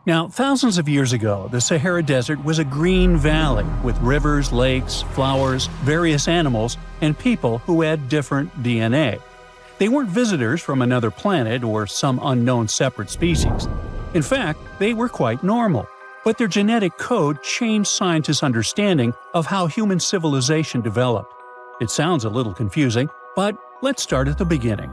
Now, thousands of years ago, the Sahara Desert was a green valley with rivers, lakes, flowers, various animals, and people who had different DNA. They weren't visitors from another planet or some unknown separate species. In fact, they were quite normal. But their genetic code changed scientists' understanding of how human civilization developed. It sounds a little confusing, but let's start at the beginning.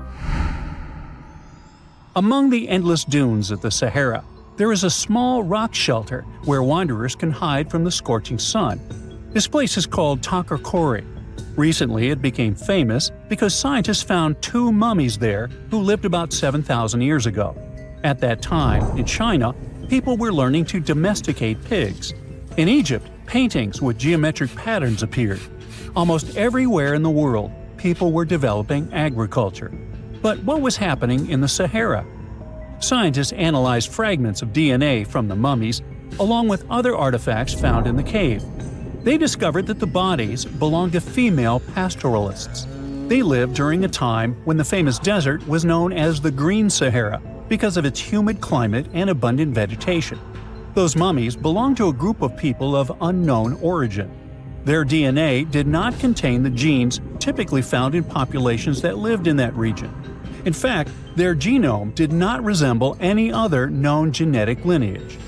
Among the endless dunes of the Sahara, there is a small rock shelter where wanderers can hide from the scorching sun. This place is called Takakori. Recently, it became famous because scientists found two mummies there who lived about 7,000 years ago. At that time, in China, people were learning to domesticate pigs. In Egypt, paintings with geometric patterns appeared. Almost everywhere in the world, people were developing agriculture. But what was happening in the Sahara? Scientists analyzed fragments of DNA from the mummies, along with other artifacts found in the cave. They discovered that the bodies belonged to female pastoralists. They lived during a time when the famous desert was known as the Green Sahara because of its humid climate and abundant vegetation. Those mummies belonged to a group of people of unknown origin. Their DNA did not contain the genes typically found in populations that lived in that region. In fact, their genome did not resemble any other known genetic lineage.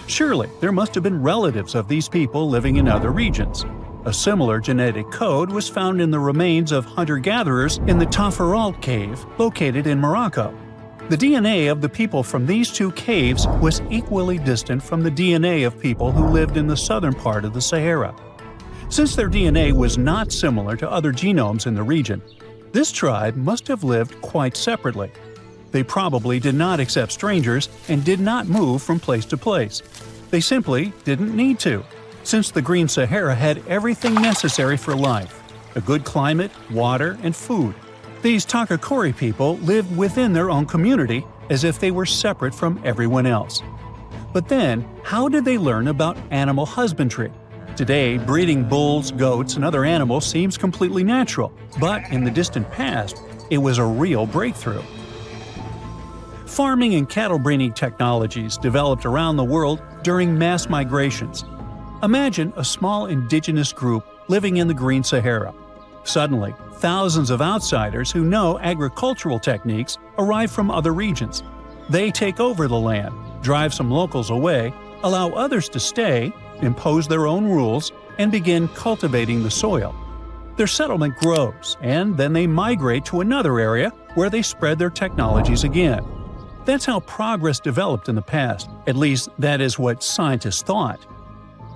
Surely, there must have been relatives of these people living in other regions. A similar genetic code was found in the remains of hunter-gatherers in the Tafaralt cave located in Morocco. The DNA of the people from these two caves was equally distant from the DNA of people who lived in the southern part of the Sahara. Since their DNA was not similar to other genomes in the region, this tribe must have lived quite separately. They probably did not accept strangers and did not move from place to place. They simply didn't need to, since the Green Sahara had everything necessary for life: a good climate, water, and food. These Takakori people lived within their own community as if they were separate from everyone else. But then, how did they learn about animal husbandry? Today, breeding bulls, goats, and other animals seems completely natural, but in the distant past, it was a real breakthrough. Farming and cattle breeding technologies developed around the world during mass migrations. Imagine a small indigenous group living in the Green Sahara. Suddenly, thousands of outsiders who know agricultural techniques arrive from other regions. They take over the land, drive some locals away, allow others to stay, impose their own rules, and begin cultivating the soil. Their settlement grows, and then they migrate to another area where they spread their technologies again. That's how progress developed in the past, at least that is what scientists thought.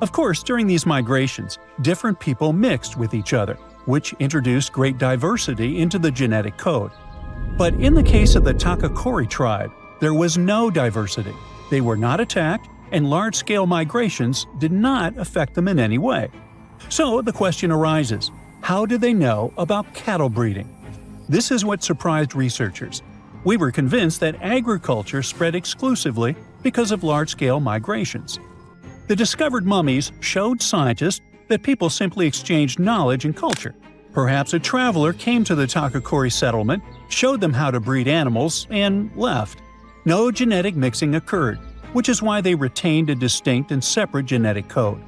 Of course, during these migrations, different people mixed with each other, which introduced great diversity into the genetic code. But in the case of the Takakori tribe, there was no diversity. They were not attacked, and large-scale migrations did not affect them in any way. So the question arises, how did they know about cattle breeding? This is what surprised researchers. We were convinced that agriculture spread exclusively because of large-scale migrations. The discovered mummies showed scientists that people simply exchanged knowledge and culture. Perhaps a traveler came to the Takakori settlement, showed them how to breed animals, and left. No genetic mixing occurred, which is why they retained a distinct and separate genetic code.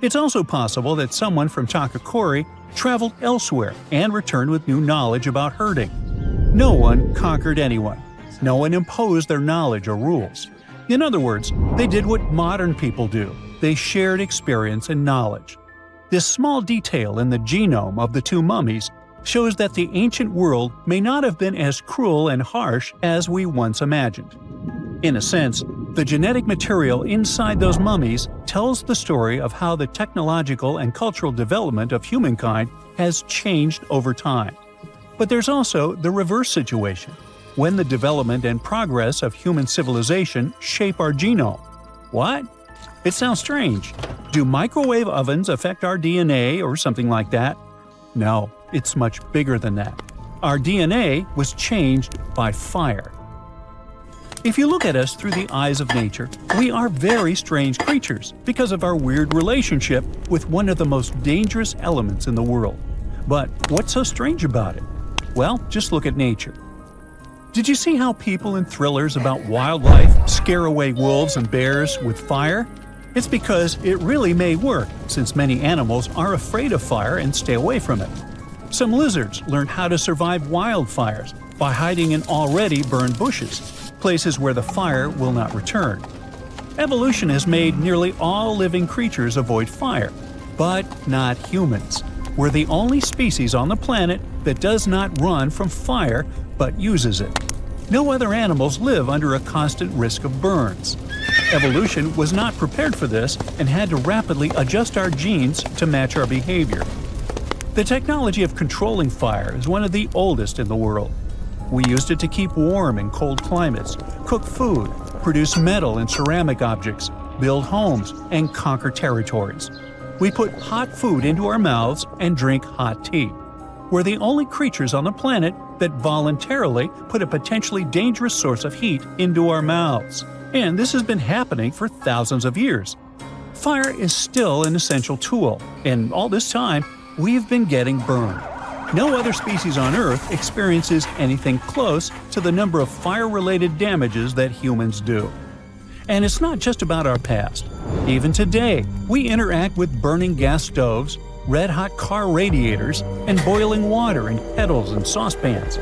It's also possible that someone from Takakori traveled elsewhere and returned with new knowledge about herding. No one conquered anyone. No one imposed their knowledge or rules. In other words, they did what modern people do. They shared experience and knowledge. This small detail in the genome of the two mummies shows that the ancient world may not have been as cruel and harsh as we once imagined. In a sense, the genetic material inside those mummies tells the story of how the technological and cultural development of humankind has changed over time. But there's also the reverse situation, when the development and progress of human civilization shape our genome. What? It sounds strange. Do microwave ovens affect our DNA or something like that? No, it's much bigger than that. Our DNA was changed by fire. If you look at us through the eyes of nature, we are very strange creatures because of our weird relationship with one of the most dangerous elements in the world. But what's so strange about it? Well, just look at nature. Did you see how people in thrillers about wildlife scare away wolves and bears with fire? It's because it really may work, since many animals are afraid of fire and stay away from it. Some lizards learned how to survive wildfires by hiding in already burned bushes, places where the fire will not return. Evolution has made nearly all living creatures avoid fire, but not humans. We're the only species on the planet that does not run from fire but uses it. No other animals live under a constant risk of burns. Evolution was not prepared for this and had to rapidly adjust our genes to match our behavior. The technology of controlling fire is one of the oldest in the world. We used it to keep warm in cold climates, cook food, produce metal and ceramic objects, build homes, and conquer territories. We put hot food into our mouths and drink hot tea. We're the only creatures on the planet that voluntarily put a potentially dangerous source of heat into our mouths. And this has been happening for thousands of years. Fire is still an essential tool, and all this time, we've been getting burned. No other species on Earth experiences anything close to the number of fire-related damages that humans do. And it's not just about our past. Even today, we interact with burning gas stoves, red-hot car radiators, and boiling water in kettles and saucepans.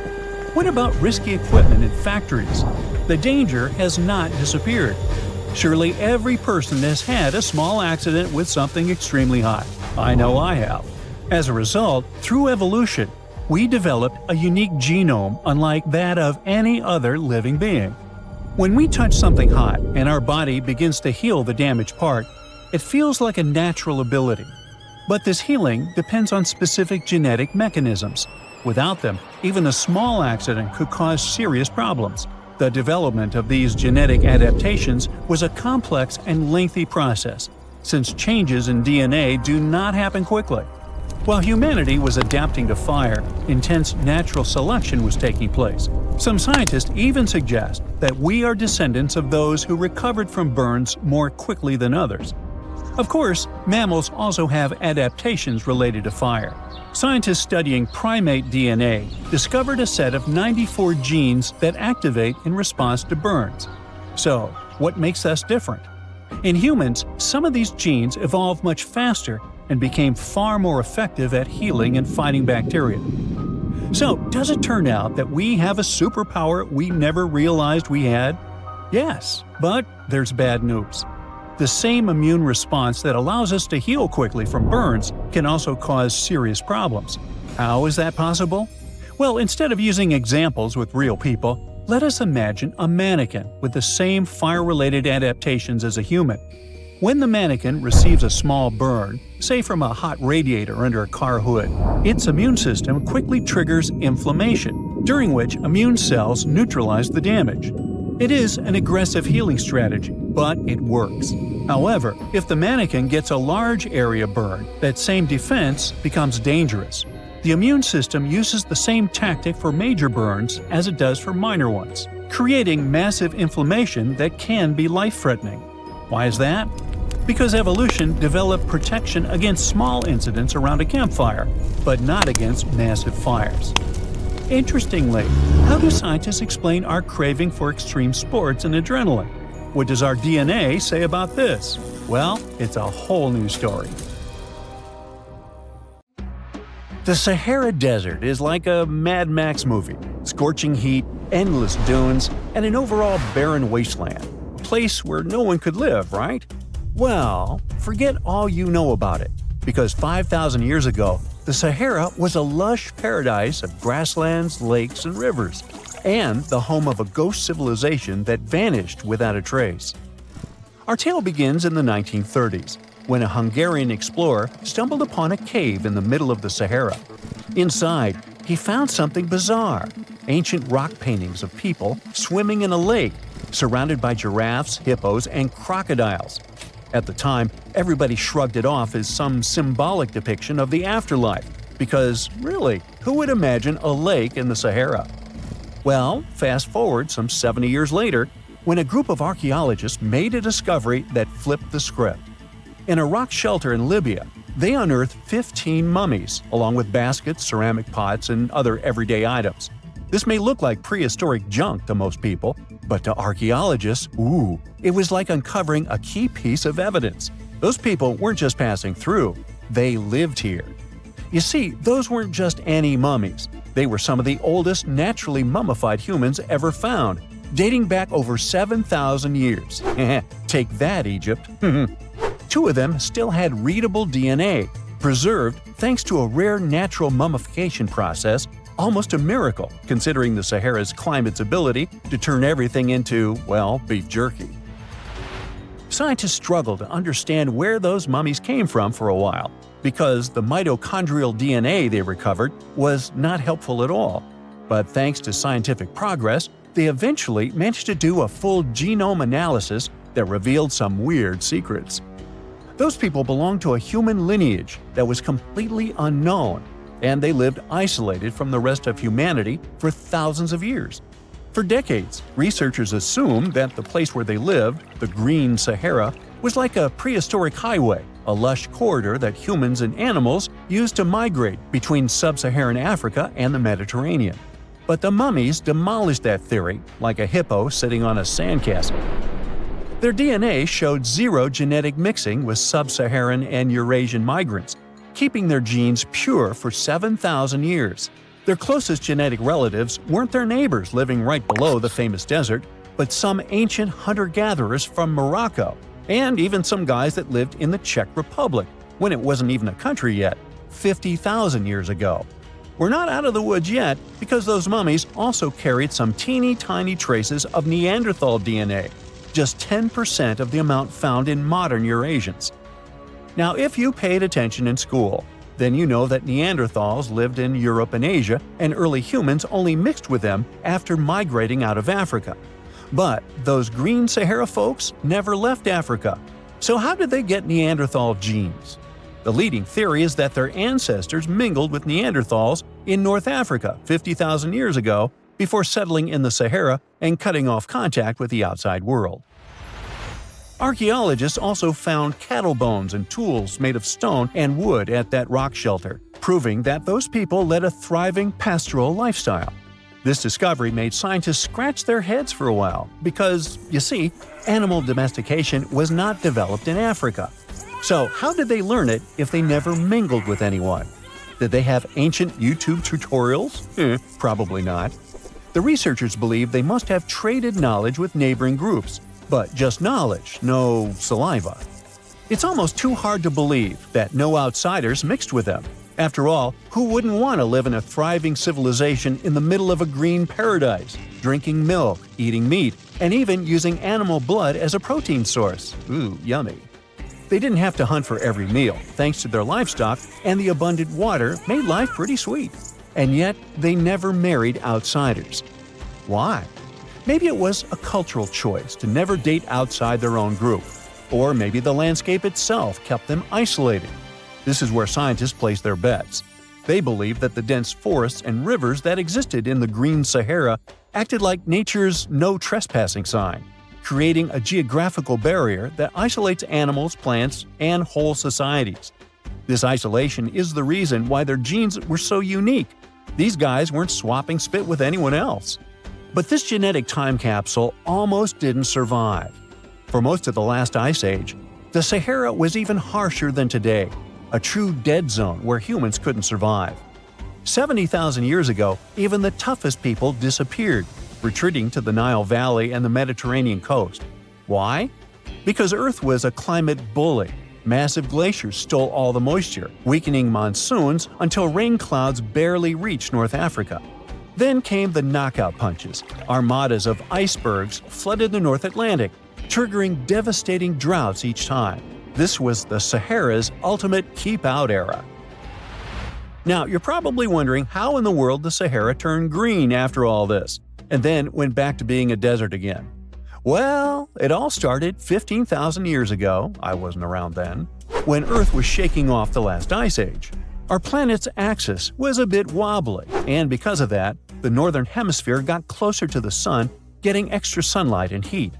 What about risky equipment in factories? The danger has not disappeared. Surely every person has had a small accident with something extremely hot. I know I have. As a result, through evolution, we developed a unique genome unlike that of any other living being. When we touch something hot and our body begins to heal the damaged part, it feels like a natural ability. But this healing depends on specific genetic mechanisms. Without them, even a small accident could cause serious problems. The development of these genetic adaptations was a complex and lengthy process, since changes in DNA do not happen quickly. While humanity was adapting to fire, intense natural selection was taking place. Some scientists even suggest that we are descendants of those who recovered from burns more quickly than others. Of course, mammals also have adaptations related to fire. Scientists studying primate DNA discovered a set of 94 genes that activate in response to burns. So, what makes us different? In humans, some of these genes evolved much faster and became far more effective at healing and fighting bacteria. So, does it turn out that we have a superpower we never realized we had? Yes, but there's bad news. The same immune response that allows us to heal quickly from burns can also cause serious problems. How is that possible? Well, instead of using examples with real people, let us imagine a mannequin with the same fire-related adaptations as a human. When the mannequin receives a small burn, say from a hot radiator under a car hood, its immune system quickly triggers inflammation, during which immune cells neutralize the damage. It is an aggressive healing strategy, but it works. However, if the mannequin gets a large area burn, that same defense becomes dangerous. The immune system uses the same tactic for major burns as it does for minor ones, creating massive inflammation that can be life-threatening. Why is that? Because evolution developed protection against small incidents around a campfire, but not against massive fires. Interestingly, how do scientists explain our craving for extreme sports and adrenaline? What does our DNA say about this? Well, it's a whole new story. The Sahara Desert is like a Mad Max movie. Scorching heat, endless dunes, and an overall barren wasteland. A place where no one could live, right? Well, forget all you know about it, because 5,000 years ago, the Sahara was a lush paradise of grasslands, lakes, and rivers, and the home of a ghost civilization that vanished without a trace. Our tale begins in the 1930s, when a Hungarian explorer stumbled upon a cave in the middle of the Sahara. Inside, he found something bizarre: ancient rock paintings of people swimming in a lake, surrounded by giraffes, hippos, and crocodiles. At the time, everybody shrugged it off as some symbolic depiction of the afterlife, because, really, who would imagine a lake in the Sahara? Well, fast forward some 70 years later, when a group of archaeologists made a discovery that flipped the script. In a rock shelter in Libya, they unearthed 15 mummies, along with baskets, ceramic pots, and other everyday items. This may look like prehistoric junk to most people, but to archaeologists, it was like uncovering a key piece of evidence. Those people weren't just passing through, they lived here. You see, those weren't just any mummies. They were some of the oldest naturally mummified humans ever found, dating back over 7,000 years. Take that, Egypt. 2 of them still had readable DNA, preserved thanks to a rare natural mummification process, almost a miracle considering the Sahara's climate's ability to turn everything into, well, beef jerky. Scientists struggled to understand where those mummies came from for a while, because the mitochondrial DNA they recovered was not helpful at all. But thanks to scientific progress, they eventually managed to do a full genome analysis that revealed some weird secrets. Those people belonged to a human lineage that was completely unknown, and they lived isolated from the rest of humanity for thousands of years. For decades, researchers assumed that the place where they lived, the Green Sahara, was like a prehistoric highway, a lush corridor that humans and animals used to migrate between sub-Saharan Africa and the Mediterranean. But the mummies demolished that theory, like a hippo sitting on a sandcastle. Their DNA showed 0 genetic mixing with sub-Saharan and Eurasian migrants, keeping their genes pure for 7,000 years. Their closest genetic relatives weren't their neighbors living right below the famous desert, but some ancient hunter-gatherers from Morocco, and even some guys that lived in the Czech Republic, when it wasn't even a country yet, 50,000 years ago. We're not out of the woods yet, because those mummies also carried some teeny-tiny traces of Neanderthal DNA, just 10% of the amount found in modern Eurasians. Now, if you paid attention in school, then you know that Neanderthals lived in Europe and Asia, and early humans only mixed with them after migrating out of Africa. But those Green Sahara folks never left Africa. So how did they get Neanderthal genes? The leading theory is that their ancestors mingled with Neanderthals in North Africa 50,000 years ago before settling in the Sahara and cutting off contact with the outside world. Archaeologists also found cattle bones and tools made of stone and wood at that rock shelter, proving that those people led a thriving pastoral lifestyle. This discovery made scientists scratch their heads for a while because, you see, animal domestication was not developed in Africa. So how did they learn it if they never mingled with anyone? Did they have ancient YouTube tutorials? Probably not. The researchers believe they must have traded knowledge with neighboring groups, but just knowledge, no saliva. It's almost too hard to believe that no outsiders mixed with them. After all, who wouldn't want to live in a thriving civilization in the middle of a green paradise, drinking milk, eating meat, and even using animal blood as a protein source? Ooh, yummy. They didn't have to hunt for every meal, thanks to their livestock, and the abundant water made life pretty sweet. And yet, they never married outsiders. Why? Maybe it was a cultural choice to never date outside their own group. Or maybe the landscape itself kept them isolated. This is where scientists place their bets. They believe that the dense forests and rivers that existed in the Green Sahara acted like nature's no trespassing sign, creating a geographical barrier that isolates animals, plants, and whole societies. This isolation is the reason why their genes were so unique. These guys weren't swapping spit with anyone else. But this genetic time capsule almost didn't survive. For most of the last ice age, the Sahara was even harsher than today, a true dead zone where humans couldn't survive. 70,000 years ago, even the toughest people disappeared, retreating to the Nile Valley and the Mediterranean coast. Why? Because Earth was a climate bully. Massive glaciers stole all the moisture, weakening monsoons until rain clouds barely reached North Africa. Then came the knockout punches. Armadas of icebergs flooded the North Atlantic, triggering devastating droughts each time. This was the Sahara's ultimate keep-out era. Now, you're probably wondering how in the world the Sahara turned green after all this, and then went back to being a desert again. Well, it all started 15,000 years ago, I wasn't around then, when Earth was shaking off the last ice age. Our planet's axis was a bit wobbly, and because of that, the northern hemisphere got closer to the sun, getting extra sunlight and heat.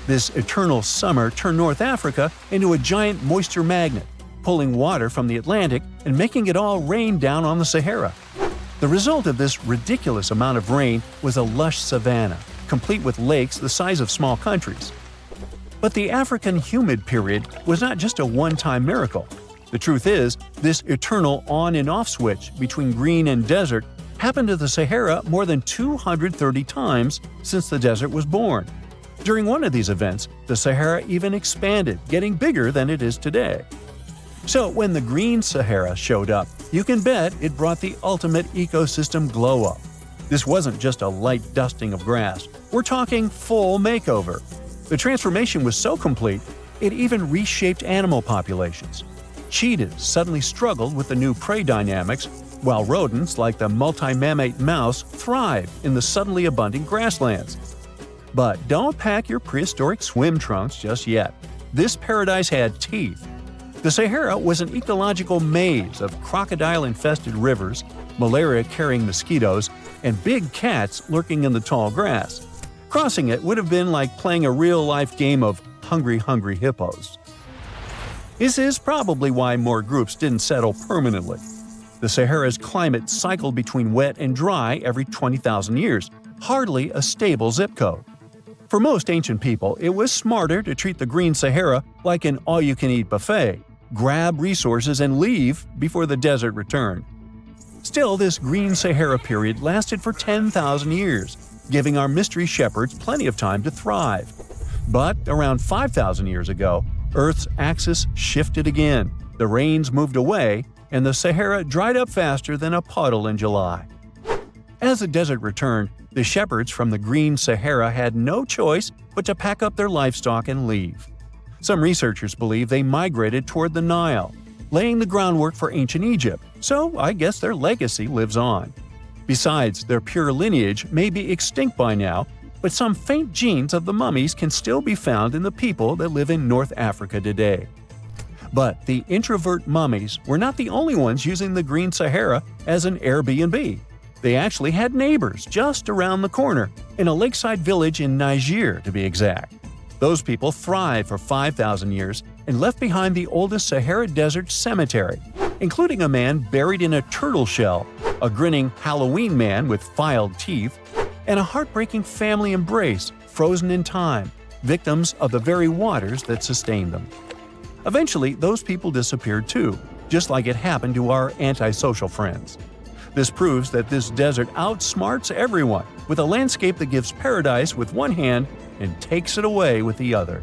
This eternal summer turned North Africa into a giant moisture magnet, pulling water from the Atlantic and making it all rain down on the Sahara. The result of this ridiculous amount of rain was a lush savanna, complete with lakes the size of small countries. But the African humid period was not just a one-time miracle. The truth is, this eternal on and off switch between green and desert happened to the Sahara more than 230 times since the desert was born. During one of these events, the Sahara even expanded, getting bigger than it is today. So when the green Sahara showed up, you can bet it brought the ultimate ecosystem glow-up. This wasn't just a light dusting of grass. We're talking full makeover. The transformation was so complete, it even reshaped animal populations. Cheetahs suddenly struggled with the new prey dynamics, while rodents like the multi-mammate mouse thrived in the suddenly abundant grasslands. But don't pack your prehistoric swim trunks just yet. This paradise had teeth. The Sahara was an ecological maze of crocodile-infested rivers, malaria-carrying mosquitoes, and big cats lurking in the tall grass. Crossing it would have been like playing a real-life game of Hungry Hungry Hippos. This is probably why more groups didn't settle permanently. The Sahara's climate cycled between wet and dry every 20,000 years, hardly a stable zip code. For most ancient people, it was smarter to treat the green Sahara like an all-you-can-eat buffet, grab resources and leave before the desert returned. Still, this green Sahara period lasted for 10,000 years, giving our mystery shepherds plenty of time to thrive. But around 5,000 years ago, Earth's axis shifted again, the rains moved away, and the Sahara dried up faster than a puddle in July. As the desert returned, the shepherds from the green Sahara had no choice but to pack up their livestock and leave. Some researchers believe they migrated toward the Nile, laying the groundwork for ancient Egypt, so I guess their legacy lives on. Besides, their pure lineage may be extinct by now, but some faint genes of the mummies can still be found in the people that live in North Africa today. But the introvert mummies were not the only ones using the green Sahara as an Airbnb. They actually had neighbors just around the corner, in a lakeside village in Niger to be exact. Those people thrived for 5,000 years and left behind the oldest Sahara Desert cemetery, including a man buried in a turtle shell, a grinning Halloween man with filed teeth, and a heartbreaking family embrace frozen in time, victims of the very waters that sustained them. Eventually, those people disappeared too, just like it happened to our antisocial friends. This proves that this desert outsmarts everyone, with a landscape that gives paradise with one hand and takes it away with the other.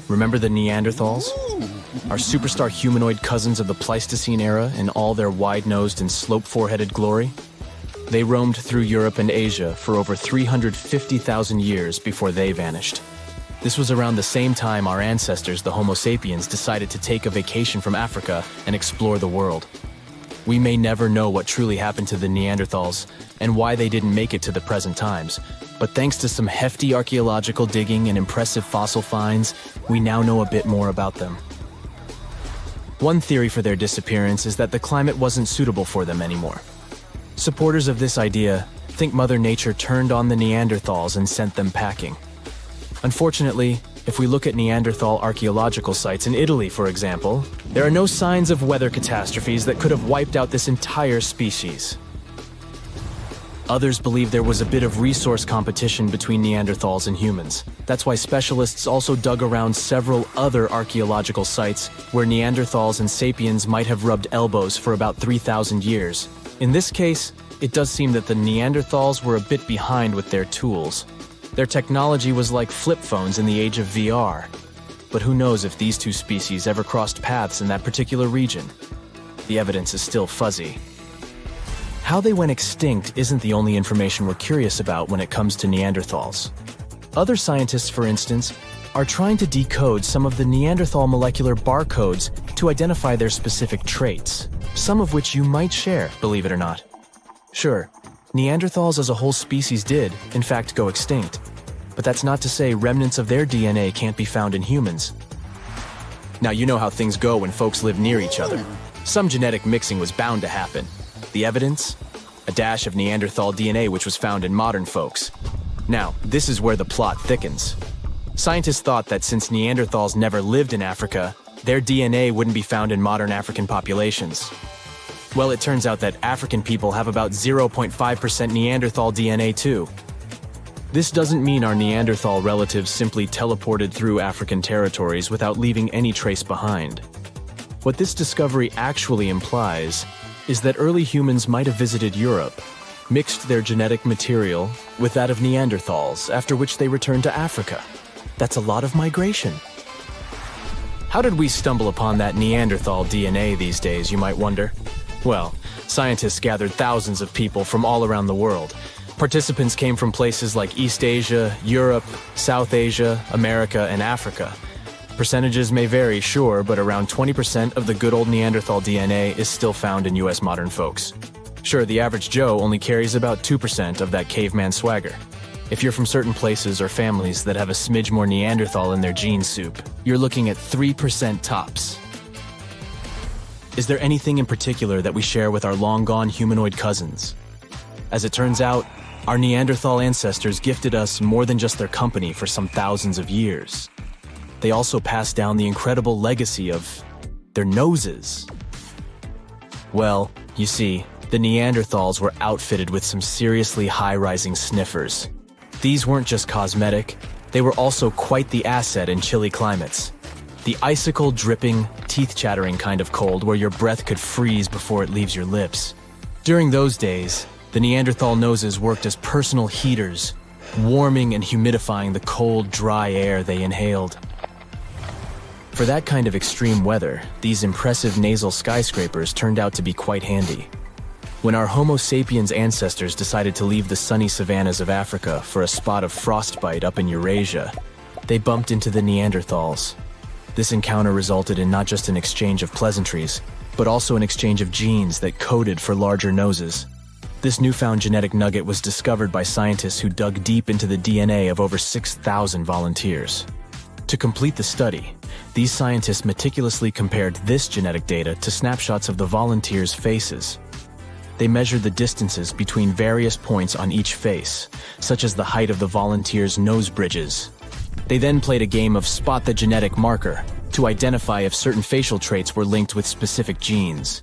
Remember the Neanderthals? Our superstar humanoid cousins of the Pleistocene era in all their wide-nosed and slope-foreheaded glory? They roamed through Europe and Asia for over 350,000 years before they vanished. This was around the same time our ancestors, the Homo sapiens, decided to take a vacation from Africa and explore the world. We may never know what truly happened to the Neanderthals and why they didn't make it to the present times, but thanks to some hefty archaeological digging and impressive fossil finds, we now know a bit more about them. One theory for their disappearance is that the climate wasn't suitable for them anymore. Supporters of this idea think Mother Nature turned on the Neanderthals and sent them packing. Unfortunately, if we look at Neanderthal archaeological sites in Italy, for example, there are no signs of weather catastrophes that could have wiped out this entire species. Others believe there was a bit of resource competition between Neanderthals and humans. That's why specialists also dug around several other archaeological sites where Neanderthals and sapiens might have rubbed elbows for about 3,000 years. In this case, it does seem that the Neanderthals were a bit behind with their tools. Their technology was like flip phones in the age of VR. But who knows if these two species ever crossed paths in that particular region? The evidence is still fuzzy. How they went extinct isn't the only information we're curious about when it comes to Neanderthals. Other scientists, for instance, are trying to decode some of the Neanderthal molecular barcodes to identify their specific traits, some of which you might share, believe it or not. Sure, Neanderthals as a whole species did, in fact, go extinct. But that's not to say remnants of their DNA can't be found in humans. Now, you know how things go when folks live near each other. Some genetic mixing was bound to happen. The evidence? A dash of Neanderthal DNA which was found in modern folks. Now, this is where the plot thickens. Scientists thought that since Neanderthals never lived in Africa, their DNA wouldn't be found in modern African populations. Well, it turns out that African people have about 0.5% Neanderthal DNA too. This doesn't mean our Neanderthal relatives simply teleported through African territories without leaving any trace behind. What this discovery actually implies is that early humans might have visited Europe, mixed their genetic material with that of Neanderthals, after which they returned to Africa. That's a lot of migration. How did we stumble upon that Neanderthal DNA these days, you might wonder? Well, scientists gathered thousands of people from all around the world. Participants came from places like East Asia, Europe, South Asia, America, and Africa. Percentages may vary, sure, but around 20% of the good old Neanderthal DNA is still found in US modern folks. Sure, the average Joe only carries about 2% of that caveman swagger. If you're from certain places or families that have a smidge more Neanderthal in their gene soup, you're looking at 3% tops. Is there anything in particular that we share with our long-gone humanoid cousins? As it turns out, our Neanderthal ancestors gifted us more than just their company for some thousands of years. They also passed down the incredible legacy of their noses. Well, you see, the Neanderthals were outfitted with some seriously high-rising sniffers. These weren't just cosmetic, they were also quite the asset in chilly climates. The icicle-dripping, teeth-chattering kind of cold where your breath could freeze before it leaves your lips. During those days, the Neanderthal noses worked as personal heaters, warming and humidifying the cold, dry air they inhaled. For that kind of extreme weather, these impressive nasal skyscrapers turned out to be quite handy. When our Homo sapiens ancestors decided to leave the sunny savannas of Africa for a spot of frostbite up in Eurasia, they bumped into the Neanderthals. This encounter resulted in not just an exchange of pleasantries, but also an exchange of genes that coded for larger noses. This newfound genetic nugget was discovered by scientists who dug deep into the DNA of over 6,000 volunteers. To complete the study, these scientists meticulously compared this genetic data to snapshots of the volunteers' faces. They measured the distances between various points on each face, such as the height of the volunteers' nose bridges. They then played a game of spot the genetic marker to identify if certain facial traits were linked with specific genes.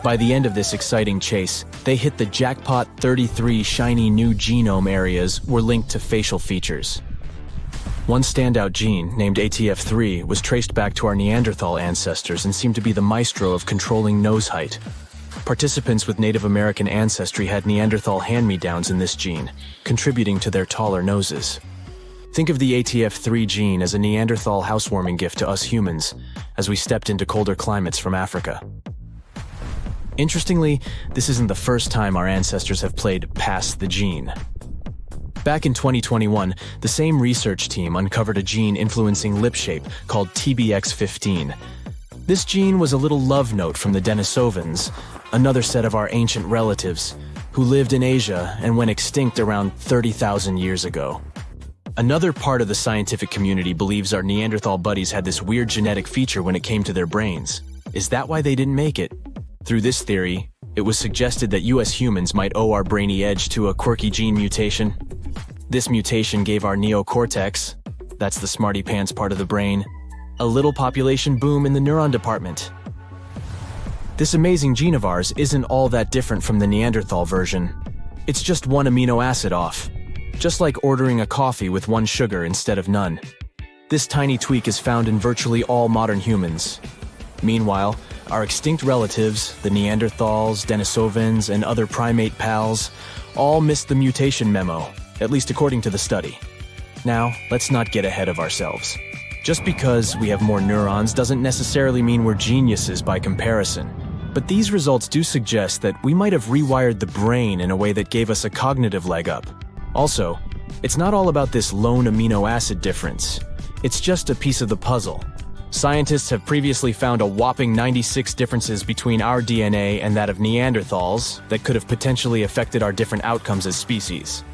By the end of this exciting chase, they hit the jackpot. 33 shiny new genome areas were linked to facial features. One standout gene, named ATF3, was traced back to our Neanderthal ancestors and seemed to be the maestro of controlling nose height. Participants with Native American ancestry had Neanderthal hand-me-downs in this gene, contributing to their taller noses. Think of the ATF3 gene as a Neanderthal housewarming gift to us humans as we stepped into colder climates from Africa. Interestingly, this isn't the first time our ancestors have played pass the gene. Back in 2021, the same research team uncovered a gene influencing lip shape called TBX15. This gene was a little love note from the Denisovans, another set of our ancient relatives, who lived in Asia and went extinct around 30,000 years ago. Another part of the scientific community believes our Neanderthal buddies had this weird genetic feature when it came to their brains. Is that why they didn't make it? Through this theory, it was suggested that US humans might owe our brainy edge to a quirky gene mutation. This mutation gave our neocortex, that's the smarty pants part of the brain, a little population boom in the neuron department. This amazing gene of ours isn't all that different from the Neanderthal version. It's just one amino acid off, just like ordering a coffee with one sugar instead of none. This tiny tweak is found in virtually all modern humans. Meanwhile, our extinct relatives, the Neanderthals, Denisovans, and other primate pals, all missed the mutation memo, at least according to the study. Now, let's not get ahead of ourselves. Just because we have more neurons doesn't necessarily mean we're geniuses by comparison. But these results do suggest that we might have rewired the brain in a way that gave us a cognitive leg up. Also, it's not all about this lone amino acid difference. It's just a piece of the puzzle. Scientists have previously found a whopping 96 differences between our DNA and that of Neanderthals that could have potentially affected our different outcomes as species.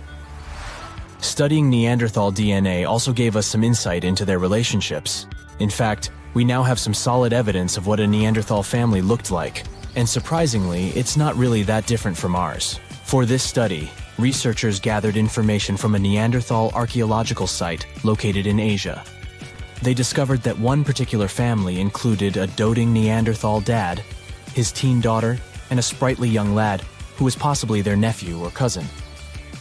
Studying Neanderthal DNA also gave us some insight into their relationships. In fact, we now have some solid evidence of what a Neanderthal family looked like. And surprisingly, it's not really that different from ours. For this study, researchers gathered information from a Neanderthal archaeological site located in Asia. They discovered that one particular family included a doting Neanderthal dad, his teen daughter, and a sprightly young lad who was possibly their nephew or cousin.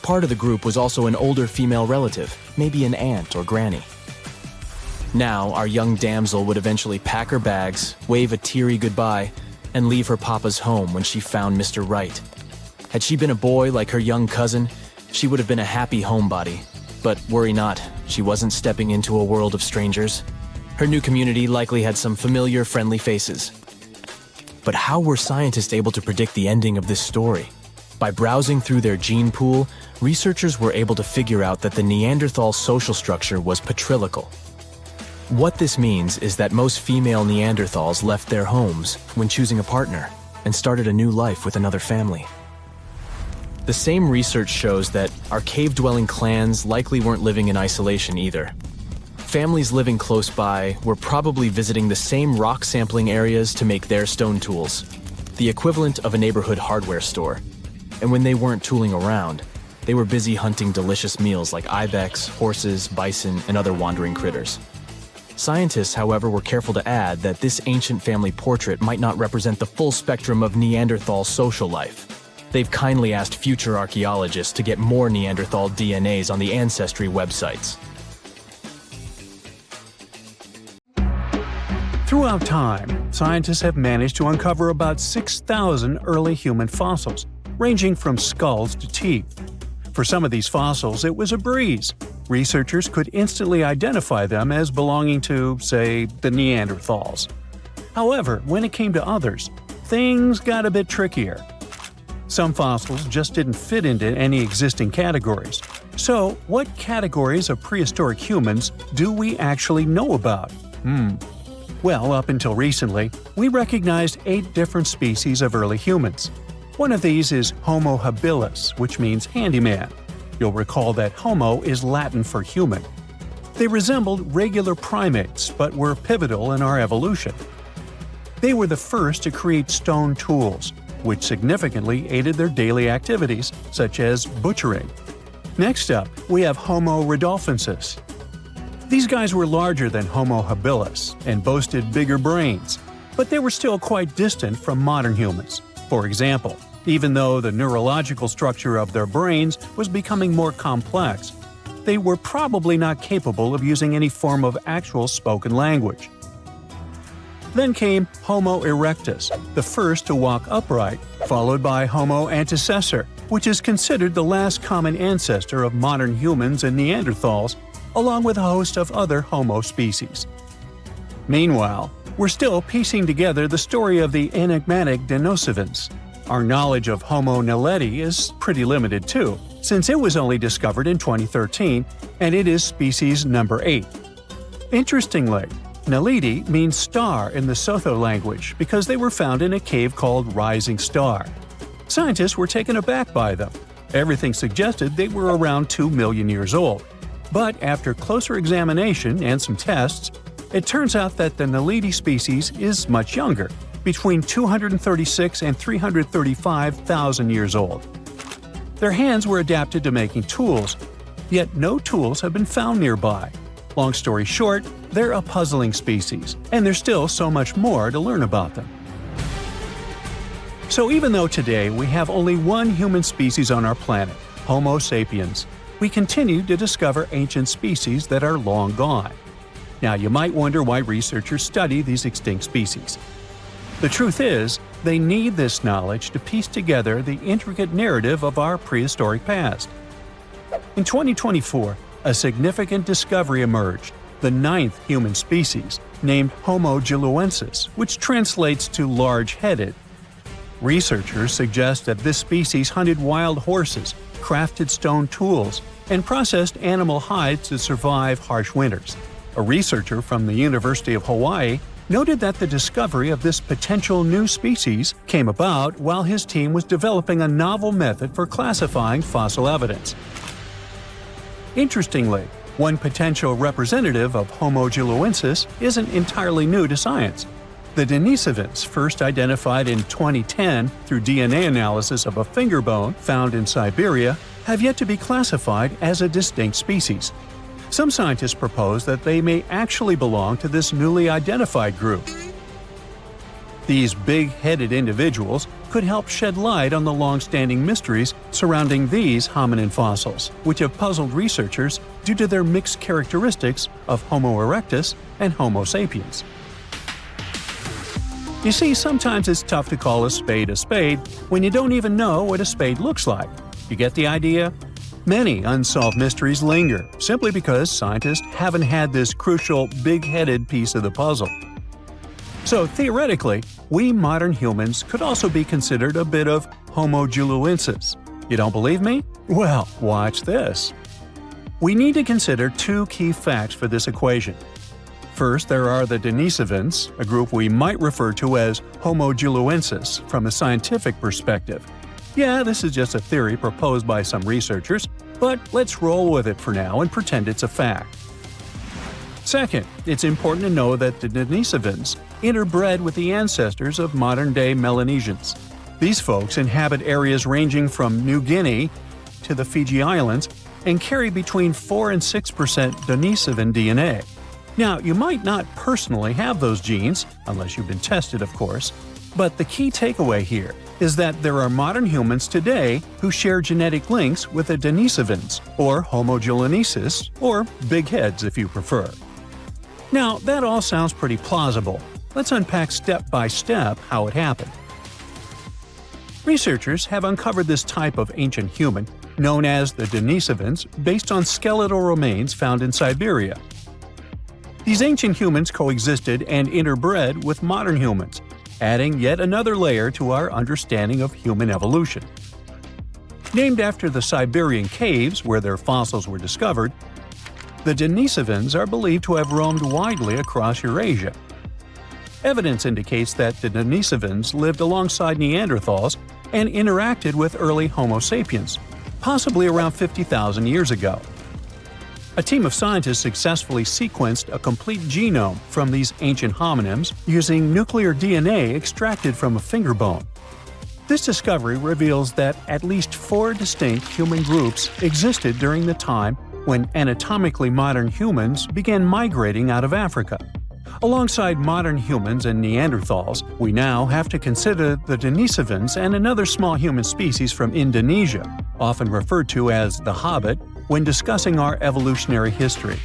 Part of the group was also an older female relative, maybe an aunt or granny. Now, our young damsel would eventually pack her bags, wave a teary goodbye, and leave her papa's home when she found Mr. Right. Had she been a boy like her young cousin, she would have been a happy homebody. But worry not, she wasn't stepping into a world of strangers. Her new community likely had some familiar, friendly faces. But how were scientists able to predict the ending of this story? By browsing through their gene pool, researchers were able to figure out that the Neanderthal social structure was patrilical. What this means is that most female Neanderthals left their homes when choosing a partner and started a new life with another family. The same research shows that our cave-dwelling clans likely weren't living in isolation either. Families living close by were probably visiting the same rock sampling areas to make their stone tools, the equivalent of a neighborhood hardware store. And when they weren't tooling around, they were busy hunting delicious meals like ibex, horses, bison, and other wandering critters. Scientists, however, were careful to add that this ancient family portrait might not represent the full spectrum of Neanderthal social life. They've kindly asked future archaeologists to get more Neanderthal DNAs on the Ancestry websites. Throughout time, scientists have managed to uncover about 6,000 early human fossils, ranging from skulls to teeth. For some of these fossils, it was a breeze. Researchers could instantly identify them as belonging to, say, the Neanderthals. However, when it came to others, things got a bit trickier. Some fossils just didn't fit into any existing categories. So, what categories of prehistoric humans do we actually know about? Well, up until recently, we recognized 8 different species of early humans. One of these is Homo habilis, which means handyman. You'll recall that Homo is Latin for human. They resembled regular primates, but were pivotal in our evolution. They were the first to create stone tools, which significantly aided their daily activities, such as butchering. Next up, we have Homo rudolfensis. These guys were larger than Homo habilis and boasted bigger brains, but they were still quite distant from modern humans. For example, even though the neurological structure of their brains was becoming more complex, they were probably not capable of using any form of actual spoken language. Then came Homo erectus, the first to walk upright, followed by Homo antecessor, which is considered the last common ancestor of modern humans and Neanderthals, along with a host of other Homo species. Meanwhile, we're still piecing together the story of the enigmatic Denisovans. Our knowledge of Homo naledi is pretty limited too, since it was only discovered in 2013, and it is species number 8. Interestingly, Naledi means star in the Sotho language because they were found in a cave called Rising Star. Scientists were taken aback by them. Everything suggested they were around 2 million years old. But after closer examination and some tests, it turns out that the Naledi species is much younger, between 236 and 335,000 years old. Their hands were adapted to making tools, yet no tools have been found nearby. Long story short, they're a puzzling species, and there's still so much more to learn about them. So even though today we have only one human species on our planet, Homo sapiens, we continue to discover ancient species that are long gone. Now you might wonder why researchers study these extinct species. The truth is, they need this knowledge to piece together the intricate narrative of our prehistoric past. In 2024, a significant discovery emerged, the 9th human species, named Homo giluensis, which translates to large-headed. Researchers suggest that this species hunted wild horses, crafted stone tools, and processed animal hides to survive harsh winters. A researcher from the University of Hawaii noted that the discovery of this potential new species came about while his team was developing a novel method for classifying fossil evidence. Interestingly, one potential representative of Homo giluensis isn't entirely new to science. The Denisovans, first identified in 2010 through DNA analysis of a finger bone found in Siberia, have yet to be classified as a distinct species. Some scientists propose that they may actually belong to this newly identified group. These big-headed individuals could help shed light on the long-standing mysteries surrounding these hominin fossils, which have puzzled researchers due to their mixed characteristics of Homo erectus and Homo sapiens. You see, sometimes it's tough to call a spade when you don't even know what a spade looks like. You get the idea? Many unsolved mysteries linger, simply because scientists haven't had this crucial, big-headed piece of the puzzle. So, theoretically, we modern humans could also be considered a bit of Homo juluensis. You don't believe me? Well, watch this. We need to consider two key facts for this equation. First, there are the Denisovans, a group we might refer to as Homo juluensis from a scientific perspective. Yeah, this is just a theory proposed by some researchers, but let's roll with it for now and pretend it's a fact. Second, it's important to know that the Denisovans interbred with the ancestors of modern-day Melanesians. These folks inhabit areas ranging from New Guinea to the Fiji Islands and carry between 4 and 6% Denisovan DNA. Now, you might not personally have those genes, unless you've been tested, of course, but the key takeaway here is that there are modern humans today who share genetic links with the Denisovans, or Homo juluensis, or big heads if you prefer. Now, that all sounds pretty plausible. Let's unpack step by step how it happened. Researchers have uncovered this type of ancient human, known as the Denisovans, based on skeletal remains found in Siberia. These ancient humans coexisted and interbred with modern humans, adding yet another layer to our understanding of human evolution. Named after the Siberian caves where their fossils were discovered, the Denisovans are believed to have roamed widely across Eurasia. Evidence indicates that the Denisovans lived alongside Neanderthals and interacted with early Homo sapiens, possibly around 50,000 years ago. A team of scientists successfully sequenced a complete genome from these ancient hominins using nuclear DNA extracted from a finger bone. This discovery reveals that at least 4 distinct human groups existed during the time when anatomically modern humans began migrating out of Africa. Alongside modern humans and Neanderthals, we now have to consider the Denisovans and another small human species from Indonesia, often referred to as the Hobbit, when discussing our evolutionary history.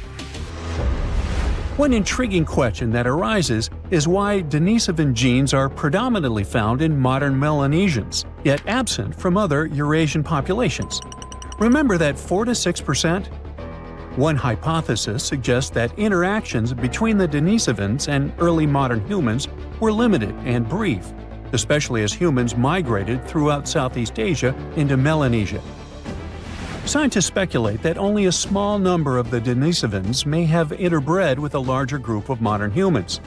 One intriguing question that arises is why Denisovan genes are predominantly found in modern Melanesians, yet absent from other Eurasian populations. Remember that 4 to 6%? One hypothesis suggests that interactions between the Denisovans and early modern humans were limited and brief, especially as humans migrated throughout Southeast Asia into Melanesia. Scientists speculate that only a small number of the Denisovans may have interbred with a larger group of modern humans.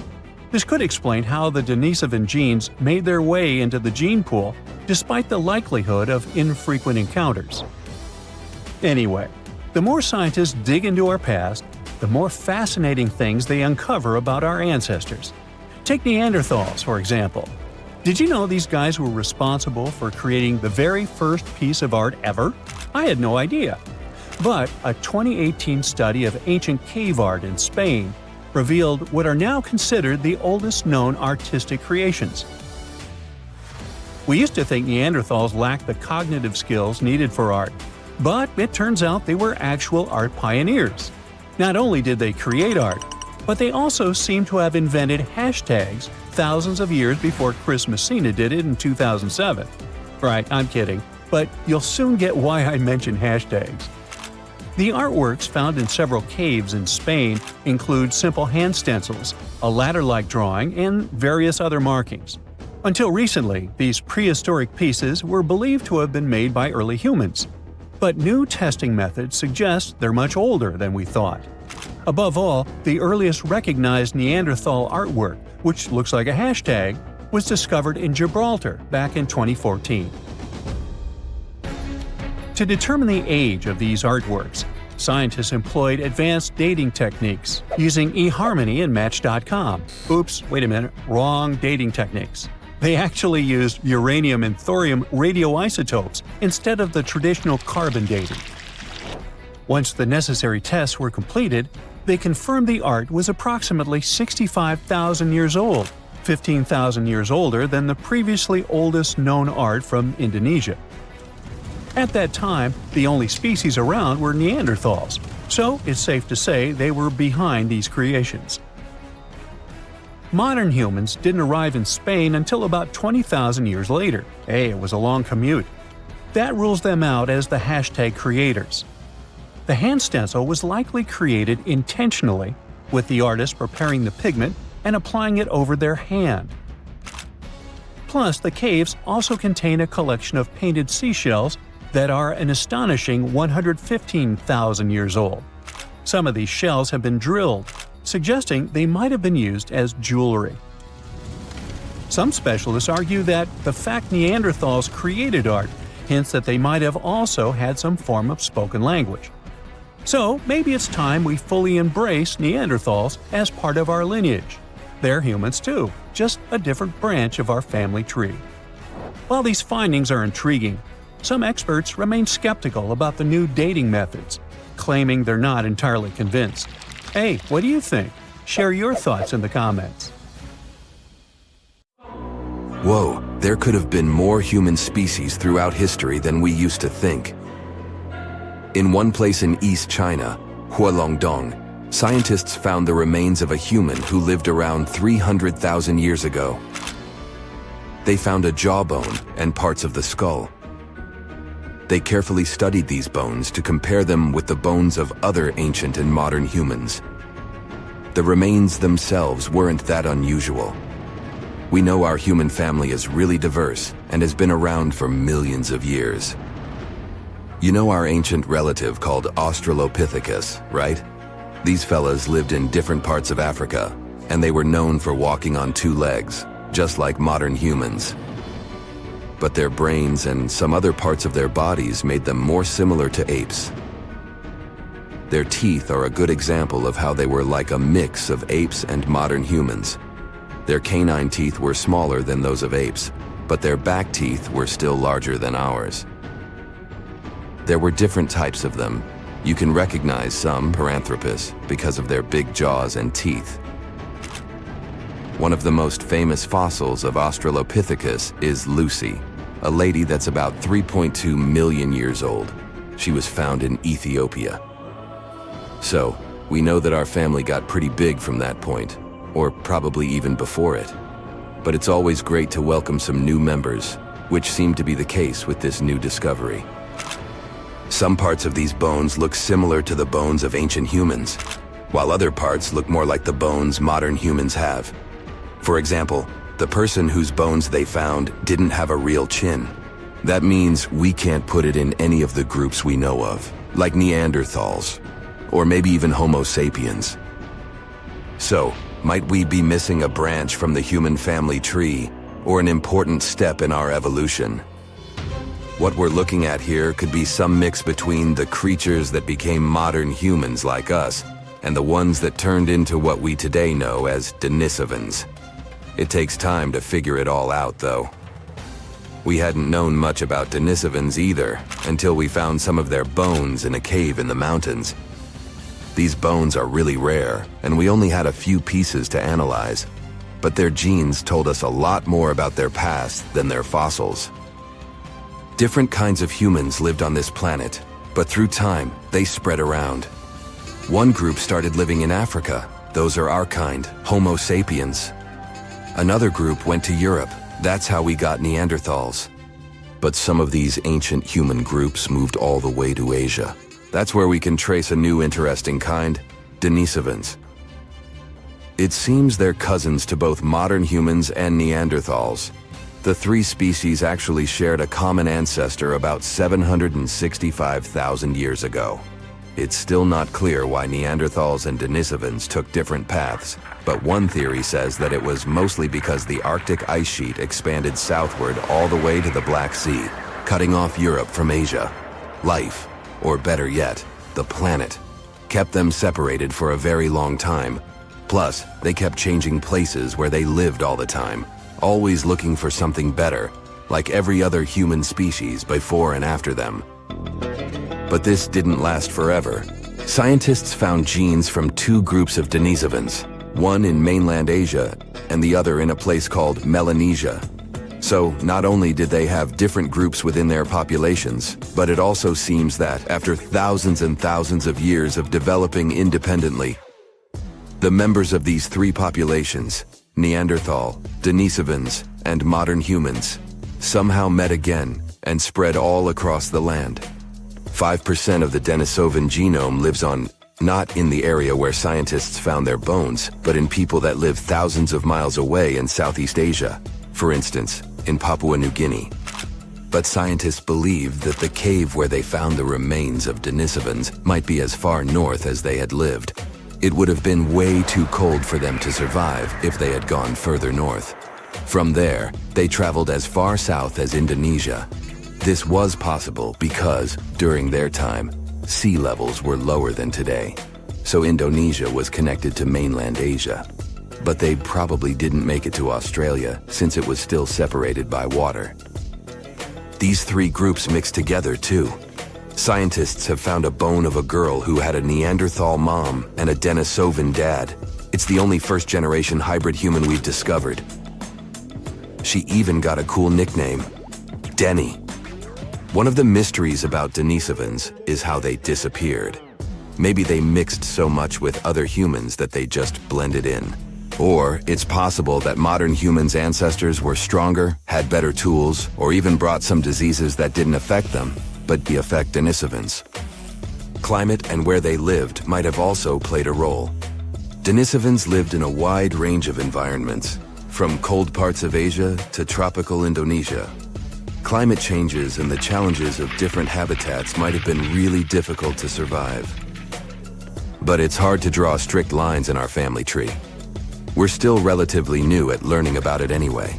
This could explain how the Denisovan genes made their way into the gene pool despite the likelihood of infrequent encounters. Anyway, the more scientists dig into our past, the more fascinating things they uncover about our ancestors. Take Neanderthals, for example. Did you know these guys were responsible for creating the very first piece of art ever? I had no idea. But a 2018 study of ancient cave art in Spain revealed what are now considered the oldest known artistic creations. We used to think Neanderthals lacked the cognitive skills needed for art, but it turns out they were actual art pioneers. Not only did they create art, but they also seem to have invented hashtags thousands of years before Chris Messina did it in 2007. Right, I'm kidding, but you'll soon get why I mention hashtags. The artworks found in several caves in Spain include simple hand stencils, a ladder-like drawing, and various other markings. Until recently, these prehistoric pieces were believed to have been made by early humans. But new testing methods suggest they're much older than we thought. Above all, the earliest recognized Neanderthal artwork, which looks like a hashtag, was discovered in Gibraltar back in 2014. To determine the age of these artworks, scientists employed advanced dating techniques using eHarmony and Match.com. Oops, wait a minute, wrong dating techniques. They actually used uranium and thorium radioisotopes instead of the traditional carbon dating. Once the necessary tests were completed, they confirmed the art was approximately 65,000 years old, 15,000 years older than the previously oldest known art from Indonesia. At that time, the only species around were Neanderthals, so it's safe to say they were behind these creations. Modern humans didn't arrive in Spain until about 20,000 years later. Hey, it was a long commute. That rules them out as the hashtag creators. The hand stencil was likely created intentionally, with the artist preparing the pigment and applying it over their hand. Plus, the caves also contain a collection of painted seashells that are an astonishing 115,000 years old. Some of these shells have been drilled, suggesting they might have been used as jewelry. Some specialists argue that the fact Neanderthals created art hints that they might have also had some form of spoken language. So maybe it's time we fully embrace Neanderthals as part of our lineage. They're humans too, just a different branch of our family tree. While these findings are intriguing, some experts remain skeptical about the new dating methods, claiming they're not entirely convinced. Hey, what do you think? Share your thoughts in the comments. Whoa, there could have been more human species throughout history than we used to think. In one place in East China, Hualongdong, scientists found the remains of a human who lived around 300,000 years ago. They found a jawbone and parts of the skull. They carefully studied these bones to compare them with the bones of other ancient and modern humans. The remains themselves weren't that unusual. We know our human family is really diverse and has been around for millions of years. You know our ancient relative called Australopithecus, right? These fellas lived in different parts of Africa, and they were known for walking on two legs, just like modern humans. But their brains and some other parts of their bodies made them more similar to apes. Their teeth are a good example of how they were like a mix of apes and modern humans. Their canine teeth were smaller than those of apes, but their back teeth were still larger than ours. There were different types of them. You can recognize some Paranthropus because of their big jaws and teeth. One of the most famous fossils of Australopithecus is Lucy, a lady that's about 3.2 million years old. She was found in Ethiopia. So, we know that our family got pretty big from that point, or probably even before it. But it's always great to welcome some new members, which seemed to be the case with this new discovery. Some parts of these bones look similar to the bones of ancient humans, while other parts look more like the bones modern humans have. For example, the person whose bones they found didn't have a real chin. That means we can't put it in any of the groups we know of, like Neanderthals, or maybe even Homo sapiens. So, might we be missing a branch from the human family tree, or an important step in our evolution? What we're looking at here could be some mix between the creatures that became modern humans like us, and the ones that turned into what we today know as Denisovans. It takes time to figure it all out, though. We hadn't known much about Denisovans either, until we found some of their bones in a cave in the mountains. These bones are really rare, and we only had a few pieces to analyze, but their genes told us a lot more about their past than their fossils. Different kinds of humans lived on this planet, but through time, they spread around. One group started living in Africa. Those are our kind, Homo sapiens. Another group went to Europe. That's how we got Neanderthals. But some of these ancient human groups moved all the way to Asia. That's where we can trace a new interesting kind, Denisovans. It seems they're cousins to both modern humans and Neanderthals. The three species actually shared a common ancestor about 765,000 years ago. It's still not clear why Neanderthals and Denisovans took different paths, but one theory says that it was mostly because the Arctic ice sheet expanded southward all the way to the Black Sea, cutting off Europe from Asia. Life, or better yet, the planet, kept them separated for a very long time. Plus, they kept changing places where they lived all the time, always looking for something better, like every other human species before and after them. But this didn't last forever. Scientists found genes from two groups of Denisovans. one in mainland Asia and the other in a place called Melanesia. So not only did they have different groups within their populations, but it also seems that after thousands and thousands of years of developing independently, the members of these three populations, Neanderthal, Denisovans, and modern humans, somehow met again and spread all across the land. 5% of the Denisovan genome lives on, not in the area where scientists found their bones, but in people that live thousands of miles away in Southeast Asia, for instance, in Papua New Guinea. But scientists believed that the cave where they found the remains of Denisovans might be as far north as they had lived. It would have been way too cold for them to survive if they had gone further north. From there, they traveled as far south as Indonesia. This was possible because, during their time, sea levels were lower than today. So Indonesia was connected to mainland Asia. But they probably didn't make it to Australia since it was still separated by water. These three groups mixed together too. Scientists have found a bone of a girl who had a Neanderthal mom and a Denisovan dad. It's the only first-generation hybrid human we've discovered. She even got a cool nickname, Denny. One of the mysteries about Denisovans is how they disappeared. Maybe they mixed so much with other humans that they just blended in. Or it's possible that modern humans' ancestors were stronger, had better tools, or even brought some diseases that didn't affect them, but affect Denisovans. Climate and where they lived might have also played a role. Denisovans lived in a wide range of environments, from cold parts of Asia to tropical Indonesia. Climate changes and the challenges of different habitats might have been really difficult to survive. But it's hard to draw strict lines in our family tree. We're still relatively new at learning about it anyway.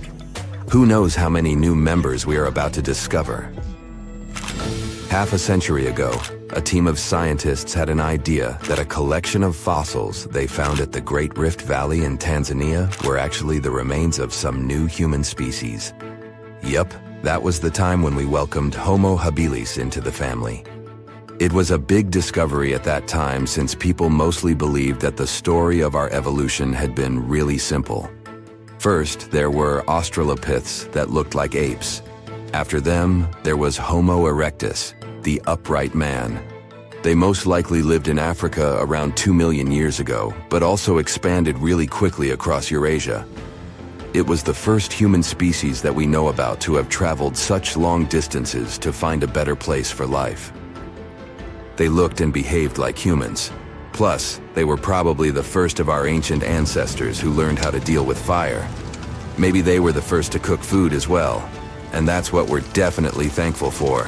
Who knows how many new members we are about to discover? Half a century ago, a team of scientists had an idea that a collection of fossils they found at the Great Rift Valley in Tanzania were actually the remains of some new human species. Yup, that was the time when we welcomed Homo habilis into the family. It was a big discovery at that time since people mostly believed that the story of our evolution had been really simple. First, there were Australopiths that looked like apes. After them, there was Homo erectus, the upright man. They most likely lived in Africa around 2 million years ago, but also expanded really quickly across Eurasia. It was the first human species that we know about to have traveled such long distances to find a better place for life. They looked and behaved like humans. Plus, they were probably the first of our ancient ancestors who learned how to deal with fire. Maybe they were the first to cook food as well, and that's what we're definitely thankful for.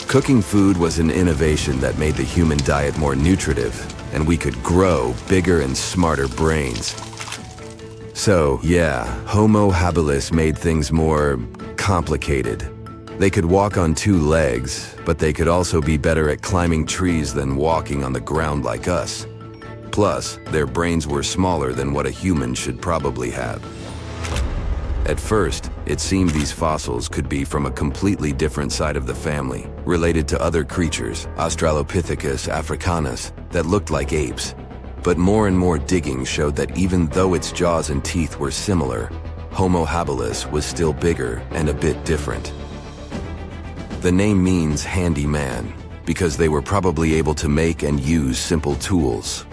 Cooking food was an innovation that made the human diet more nutritive, and we could grow bigger and smarter brains. So, yeah, Homo habilis made things more complicated. They could walk on 2 legs, but they could also be better at climbing trees than walking on the ground like us. Plus, their brains were smaller than what a human should probably have. At first, it seemed these fossils could be from a completely different side of the family, related to other creatures, Australopithecus africanus, that looked like apes. But more and more digging showed that even though its jaws and teeth were similar, Homo habilis was still bigger and a bit different. The name means handy man, because they were probably able to make and use simple tools.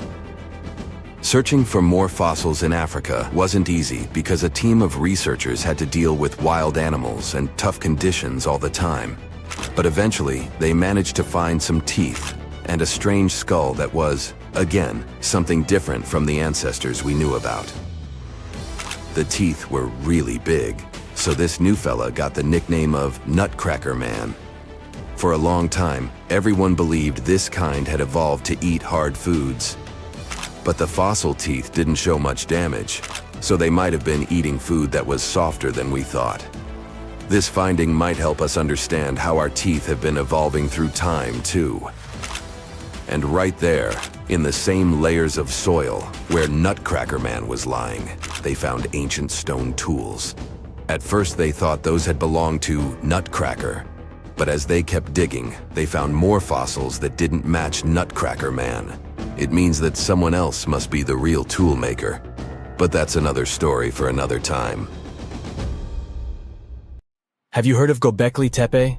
Searching for more fossils in Africa wasn't easy because a team of researchers had to deal with wild animals and tough conditions all the time. But eventually, they managed to find some teeth and a strange skull that was, again, something different from the ancestors we knew about. The teeth were really big, so this new fella got the nickname of Nutcracker Man. For a long time, everyone believed this kind had evolved to eat hard foods. But the fossil teeth didn't show much damage, so they might have been eating food that was softer than we thought. This finding might help us understand how our teeth have been evolving through time, too. And right there, in the same layers of soil where Nutcracker Man was lying, they found ancient stone tools. At first they thought those had belonged to Nutcracker, but as they kept digging, they found more fossils that didn't match Nutcracker Man. It means that someone else must be the real tool maker. But that's another story for another time. Have you heard of Göbekli Tepe?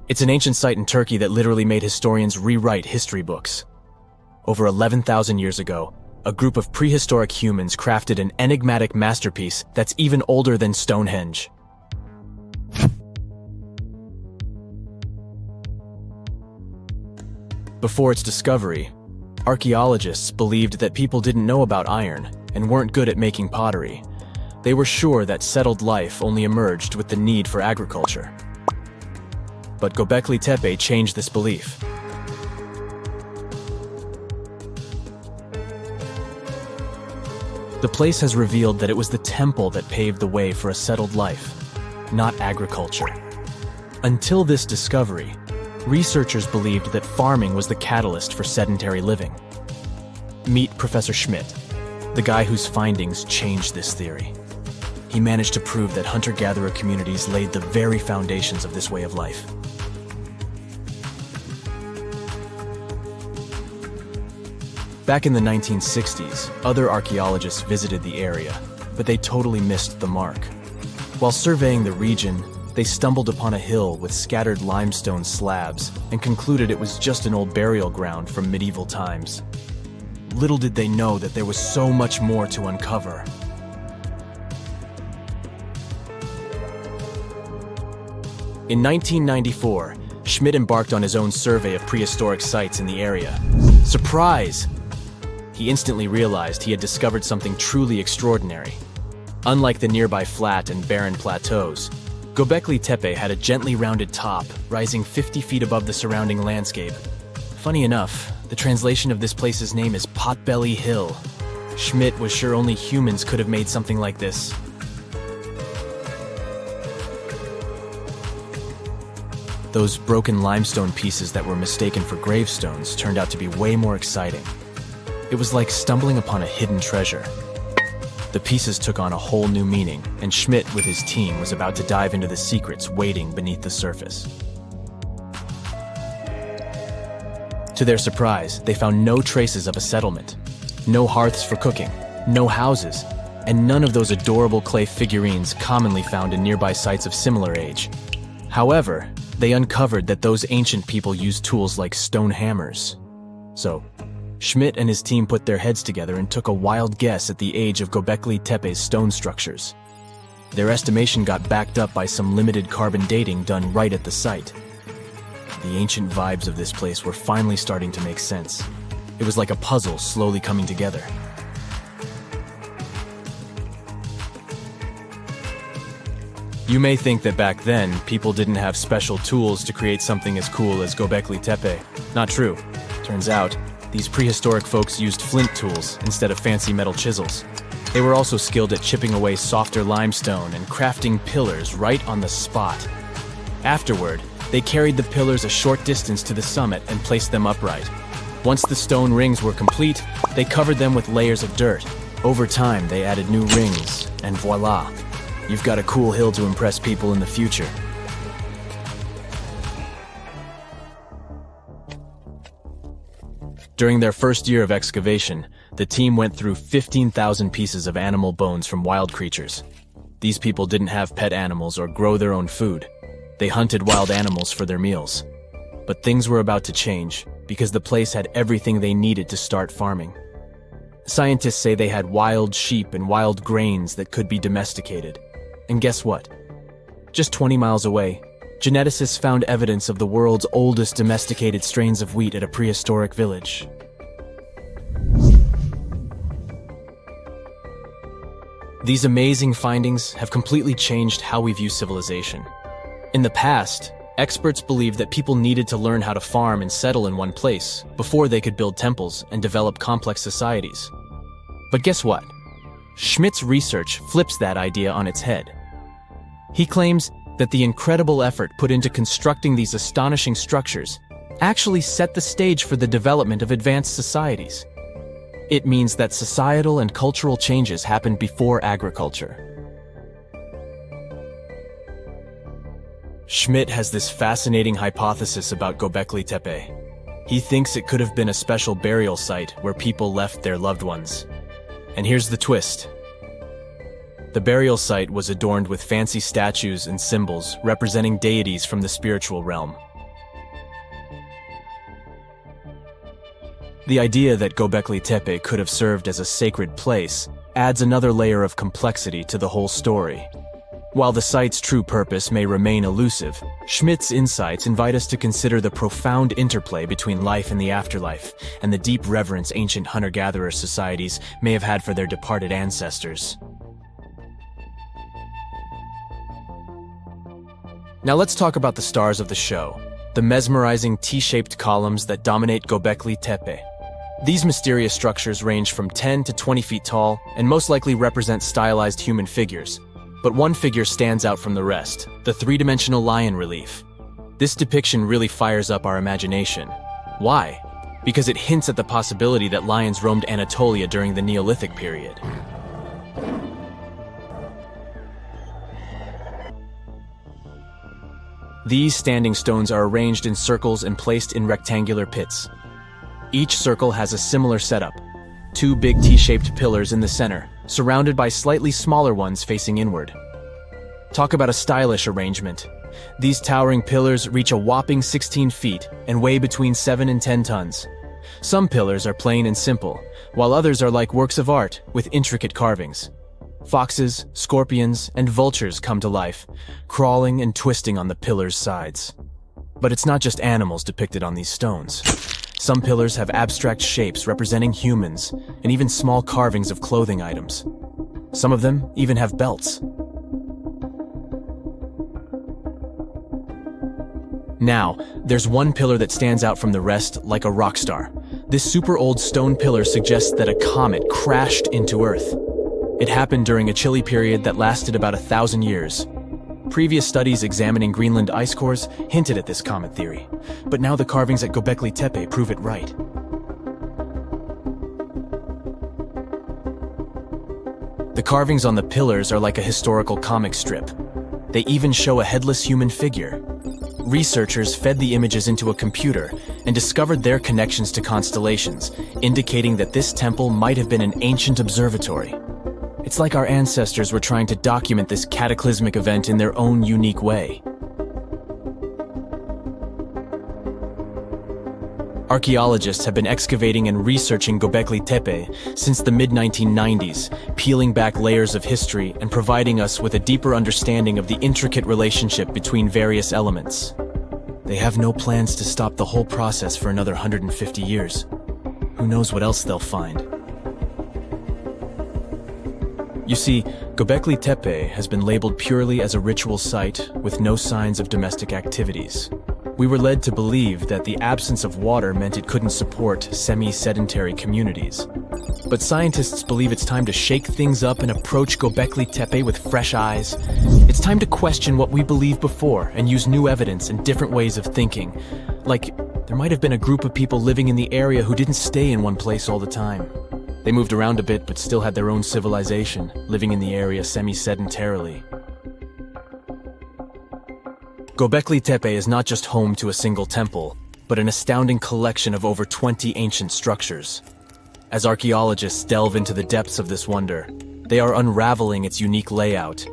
It's an ancient site in Turkey that literally made historians rewrite history books. Over 11,000 years ago, a group of prehistoric humans crafted an enigmatic masterpiece that's even older than Stonehenge. Before its discovery, archaeologists believed that people didn't know about iron and weren't good at making pottery. They were sure that settled life only emerged with the need for agriculture. But Göbekli Tepe changed this belief. The place has revealed that it was the temple that paved the way for a settled life, not agriculture. Until this discovery, researchers believed that farming was the catalyst for sedentary living. Meet Professor Schmidt, the guy whose findings changed this theory. He managed to prove that hunter-gatherer communities laid the very foundations of this way of life. Back in the 1960s, other archaeologists visited the area, but they totally missed the mark. While surveying the region, they stumbled upon a hill with scattered limestone slabs and concluded it was just an old burial ground from medieval times. Little did they know that there was so much more to uncover. In 1994, Schmidt embarked on his own survey of prehistoric sites in the area. Surprise! He instantly realized he had discovered something truly extraordinary. Unlike the nearby flat and barren plateaus, Göbekli Tepe had a gently rounded top, rising 50 feet above the surrounding landscape. Funny enough, the translation of this place's name is Potbelly Hill. Schmidt was sure only humans could have made something like this. Those broken limestone pieces that were mistaken for gravestones turned out to be way more exciting. It was like stumbling upon a hidden treasure. The pieces took on a whole new meaning, and Schmidt with his team was about to dive into the secrets waiting beneath the surface. To their surprise, they found no traces of a settlement. No hearths for cooking, no houses, and none of those adorable clay figurines commonly found in nearby sites of similar age. However, they uncovered that those ancient people used tools like stone hammers. So, Schmidt and his team put their heads together and took a wild guess at the age of Göbekli Tepe's stone structures. Their estimation got backed up by some limited carbon dating done right at the site. The ancient vibes of this place were finally starting to make sense. It was like a puzzle slowly coming together. You may think that back then, people didn't have special tools to create something as cool as Göbekli Tepe. Not true. Turns out, these prehistoric folks used flint tools instead of fancy metal chisels. They were also skilled at chipping away softer limestone and crafting pillars right on the spot. Afterward, they carried the pillars a short distance to the summit and placed them upright. Once the stone rings were complete, they covered them with layers of dirt. Over time, they added new rings, and voila! You've got a cool hill to impress people in the future. During their first year of excavation, the team went through 15,000 pieces of animal bones from wild creatures. These people didn't have pet animals or grow their own food. They hunted wild animals for their meals. But things were about to change because the place had everything they needed to start farming. Scientists say they had wild sheep and wild grains that could be domesticated. And guess what? Just 20 miles away, geneticists found evidence of the world's oldest domesticated strains of wheat at a prehistoric village. These amazing findings have completely changed how we view civilization. In the past, experts believed that people needed to learn how to farm and settle in one place before they could build temples and develop complex societies. But guess what? Schmidt's research flips that idea on its head. He claims that the incredible effort put into constructing these astonishing structures actually set the stage for the development of advanced societies. It means that societal and cultural changes happened before agriculture. Schmidt has this fascinating hypothesis about Göbekli Tepe. He thinks it could have been a special burial site where people left their loved ones. And here's the twist. The burial site was adorned with fancy statues and symbols representing deities from the spiritual realm. The idea that Göbekli Tepe could have served as a sacred place adds another layer of complexity to the whole story. While the site's true purpose may remain elusive, Schmidt's insights invite us to consider the profound interplay between life and the afterlife, and the deep reverence ancient hunter-gatherer societies may have had for their departed ancestors. Now let's talk about the stars of the show, the mesmerizing T-shaped columns that dominate Göbekli Tepe. These mysterious structures range from 10 to 20 feet tall and most likely represent stylized human figures. But one figure stands out from the rest, the three-dimensional lion relief. This depiction really fires up our imagination. Why? Because it hints at the possibility that lions roamed Anatolia during the Neolithic period. These standing stones are arranged in circles and placed in rectangular pits. Each circle has a similar setup. Two big T-shaped pillars in the center, surrounded by slightly smaller ones facing inward. Talk about a stylish arrangement. These towering pillars reach a whopping 16 feet and weigh between 7 and 10 tons. Some pillars are plain and simple, while others are like works of art with intricate carvings. Foxes, scorpions, and vultures come to life, crawling and twisting on the pillars' sides. But it's not just animals depicted on these stones. Some pillars have abstract shapes representing humans, and even small carvings of clothing items. Some of them even have belts. Now, there's one pillar that stands out from the rest like a rock star. This super old stone pillar suggests that a comet crashed into Earth. It happened during a chilly period that lasted about 1,000 years. Previous studies examining Greenland ice cores hinted at this comet theory, but now the carvings at Göbekli Tepe prove it right. The carvings on the pillars are like a historical comic strip. They even show a headless human figure. Researchers fed the images into a computer and discovered their connections to constellations, indicating that this temple might have been an ancient observatory. It's like our ancestors were trying to document this cataclysmic event in their own unique way. Archaeologists have been excavating and researching Göbekli Tepe since the mid-1990s, peeling back layers of history and providing us with a deeper understanding of the intricate relationship between various elements. They have no plans to stop the whole process for another 150 years. Who knows what else they'll find? You see, Göbekli Tepe has been labeled purely as a ritual site with no signs of domestic activities. We were led to believe that the absence of water meant it couldn't support semi-sedentary communities. But scientists believe it's time to shake things up and approach Göbekli Tepe with fresh eyes. It's time to question what we believed before and use new evidence and different ways of thinking. Like, there might have been a group of people living in the area who didn't stay in one place all the time. They moved around a bit but still had their own civilization, living in the area semi-sedentarily. Göbekli Tepe is not just home to a single temple, but an astounding collection of over 20 ancient structures. As archaeologists delve into the depths of this wonder, they are unraveling its unique layout,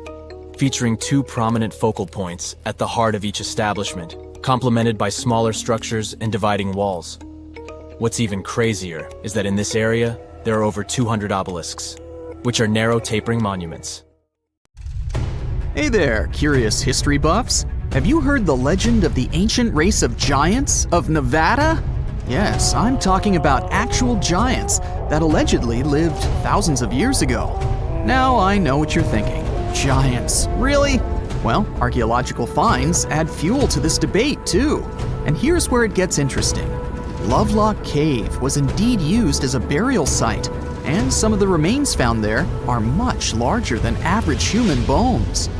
featuring two prominent focal points at the heart of each establishment, complemented by smaller structures and dividing walls. What's even crazier is that in this area, there are over 200 obelisks, which are narrow tapering monuments. Hey there, curious history buffs! Have you heard the legend of the ancient race of giants of Nevada? Yes, I'm talking about actual giants that allegedly lived thousands of years ago. Now I know what you're thinking. Giants, really? Well, archaeological finds add fuel to this debate too. And here's where it gets interesting. Lovelock Cave was indeed used as a burial site, and some of the remains found there are much larger than average human bones.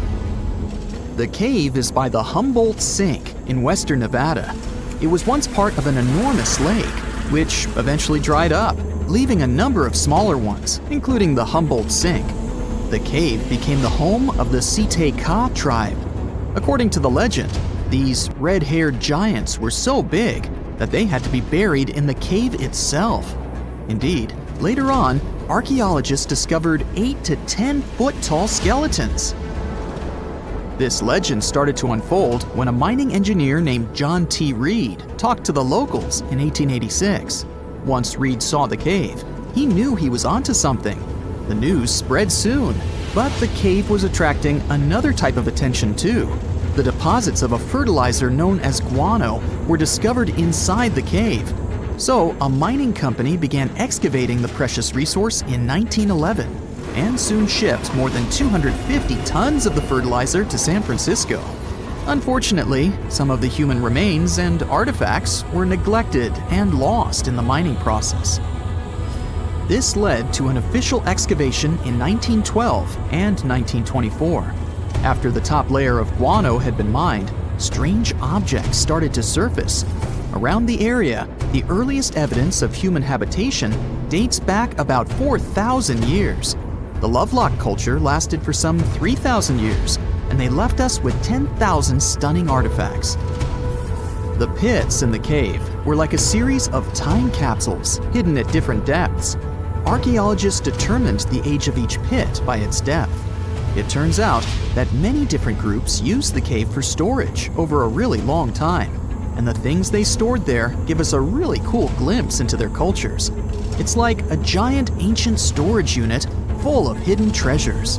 The cave is by the Humboldt Sink in western Nevada. It was once part of an enormous lake, which eventually dried up, leaving a number of smaller ones, including the Humboldt Sink. The cave became the home of the Site-Ka tribe. According to the legend, these red-haired giants were so big that they had to be buried in the cave itself. Indeed, later on, archaeologists discovered 8 to 10 foot tall skeletons. This legend started to unfold when a mining engineer named John T. Reed talked to the locals in 1886. Once Reed saw the cave, he knew he was onto something. The news spread soon, but the cave was attracting another type of attention too. The deposits of a fertilizer known as guano were discovered inside the cave. So a mining company began excavating the precious resource in 1911 and soon shipped more than 250 tons of the fertilizer to San Francisco. Unfortunately, some of the human remains and artifacts were neglected and lost in the mining process. This led to an official excavation in 1912 and 1924. After the top layer of guano had been mined, strange objects started to surface. Around the area, the earliest evidence of human habitation dates back about 4,000 years. The Lovelock culture lasted for some 3,000 years, and they left us with 10,000 stunning artifacts. The pits in the cave were like a series of time capsules hidden at different depths. Archaeologists determined the age of each pit by its depth. It turns out that many different groups used the cave for storage over a really long time, and the things they stored there give us a really cool glimpse into their cultures. It's like a giant ancient storage unit full of hidden treasures.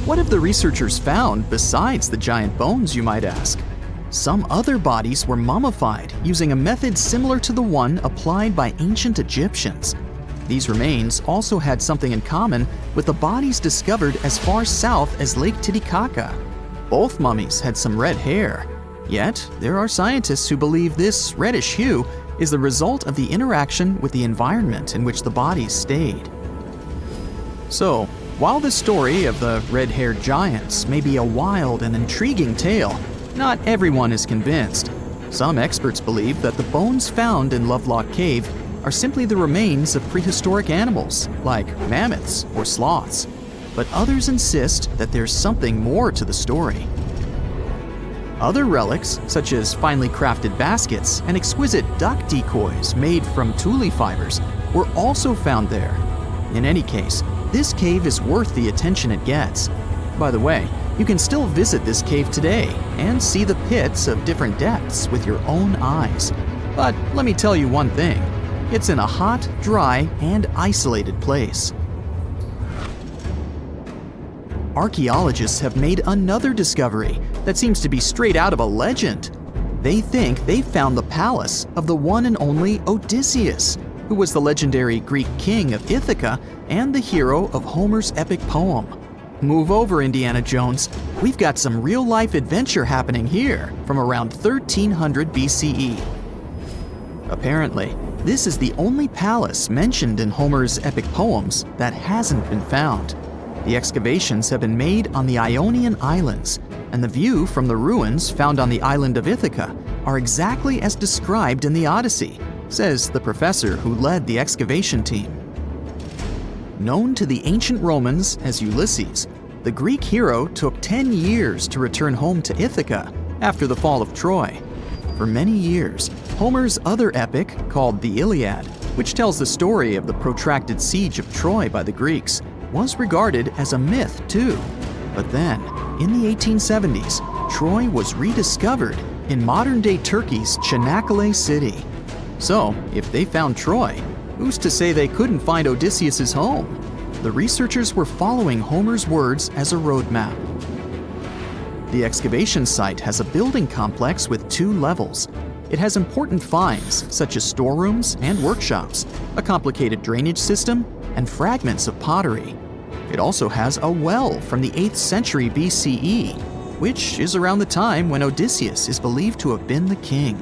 What have the researchers found besides the giant bones, you might ask? Some other bodies were mummified using a method similar to the one applied by ancient Egyptians. These remains also had something in common with the bodies discovered as far south as Lake Titicaca. Both mummies had some red hair, yet there are scientists who believe this reddish hue is the result of the interaction with the environment in which the bodies stayed. So, while the story of the red-haired giants may be a wild and intriguing tale, not everyone is convinced. Some experts believe that the bones found in Lovelock Cave are simply the remains of prehistoric animals, like mammoths or sloths. But others insist that there's something more to the story. Other relics, such as finely crafted baskets and exquisite duck decoys made from tule fibers, were also found there. In any case, this cave is worth the attention it gets. By the way, you can still visit this cave today and see the pits of different depths with your own eyes. But let me tell you one thing. It's in a hot, dry, and isolated place. Archaeologists have made another discovery that seems to be straight out of a legend. They think they found the palace of the one and only Odysseus, who was the legendary Greek king of Ithaca and the hero of Homer's epic poem. Move over, Indiana Jones. We've got some real-life adventure happening here from around 1300 BCE. Apparently, this is the only palace mentioned in Homer's epic poems that hasn't been found. The excavations have been made on the Ionian Islands, and the view from the ruins found on the island of Ithaca are exactly as described in the Odyssey, says the professor who led the excavation team. Known to the ancient Romans as Ulysses, the Greek hero took 10 years to return home to Ithaca after the fall of Troy. For many years, Homer's other epic, called the Iliad, which tells the story of the protracted siege of Troy by the Greeks, was regarded as a myth too. But then, in the 1870s, Troy was rediscovered in modern-day Turkey's Çanakkale city. So, if they found Troy, who's to say they couldn't find Odysseus's home? The researchers were following Homer's words as a roadmap. The excavation site has a building complex with 2 levels. It has important finds such as storerooms and workshops, a complicated drainage system, and fragments of pottery. It also has a well from the 8th century BCE, which is around the time when Odysseus is believed to have been the king.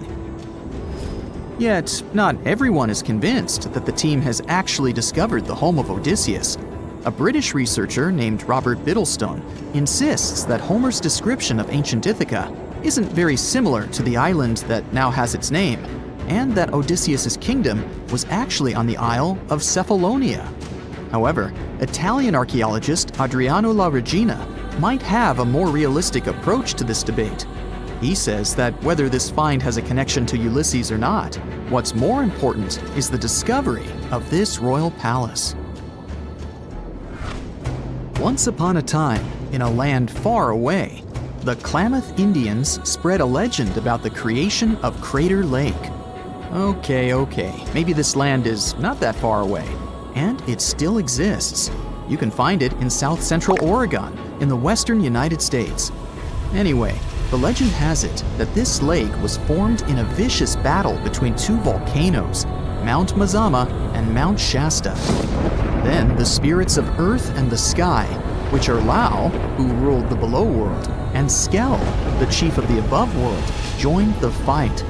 Yet, not everyone is convinced that the team has actually discovered the home of Odysseus. A British researcher named Robert Biddlestone insists that Homer's description of ancient Ithaca isn't very similar to the island that now has its name, and that Odysseus's kingdom was actually on the Isle of Cephalonia. However, Italian archaeologist Adriano La Regina might have a more realistic approach to this debate. He says that whether this find has a connection to Ulysses or not, what's more important is the discovery of this royal palace. Once upon a time, in a land far away, the Klamath Indians spread a legend about the creation of Crater Lake. Okay, maybe this land is not that far away, and it still exists. You can find it in south central Oregon, in the western United States. Anyway, the legend has it that this lake was formed in a vicious battle between two volcanoes, Mount Mazama and Mount Shasta. Then the spirits of Earth and the sky, which are Lao, who ruled the below world, and Skell, the chief of the above world, joined the fight.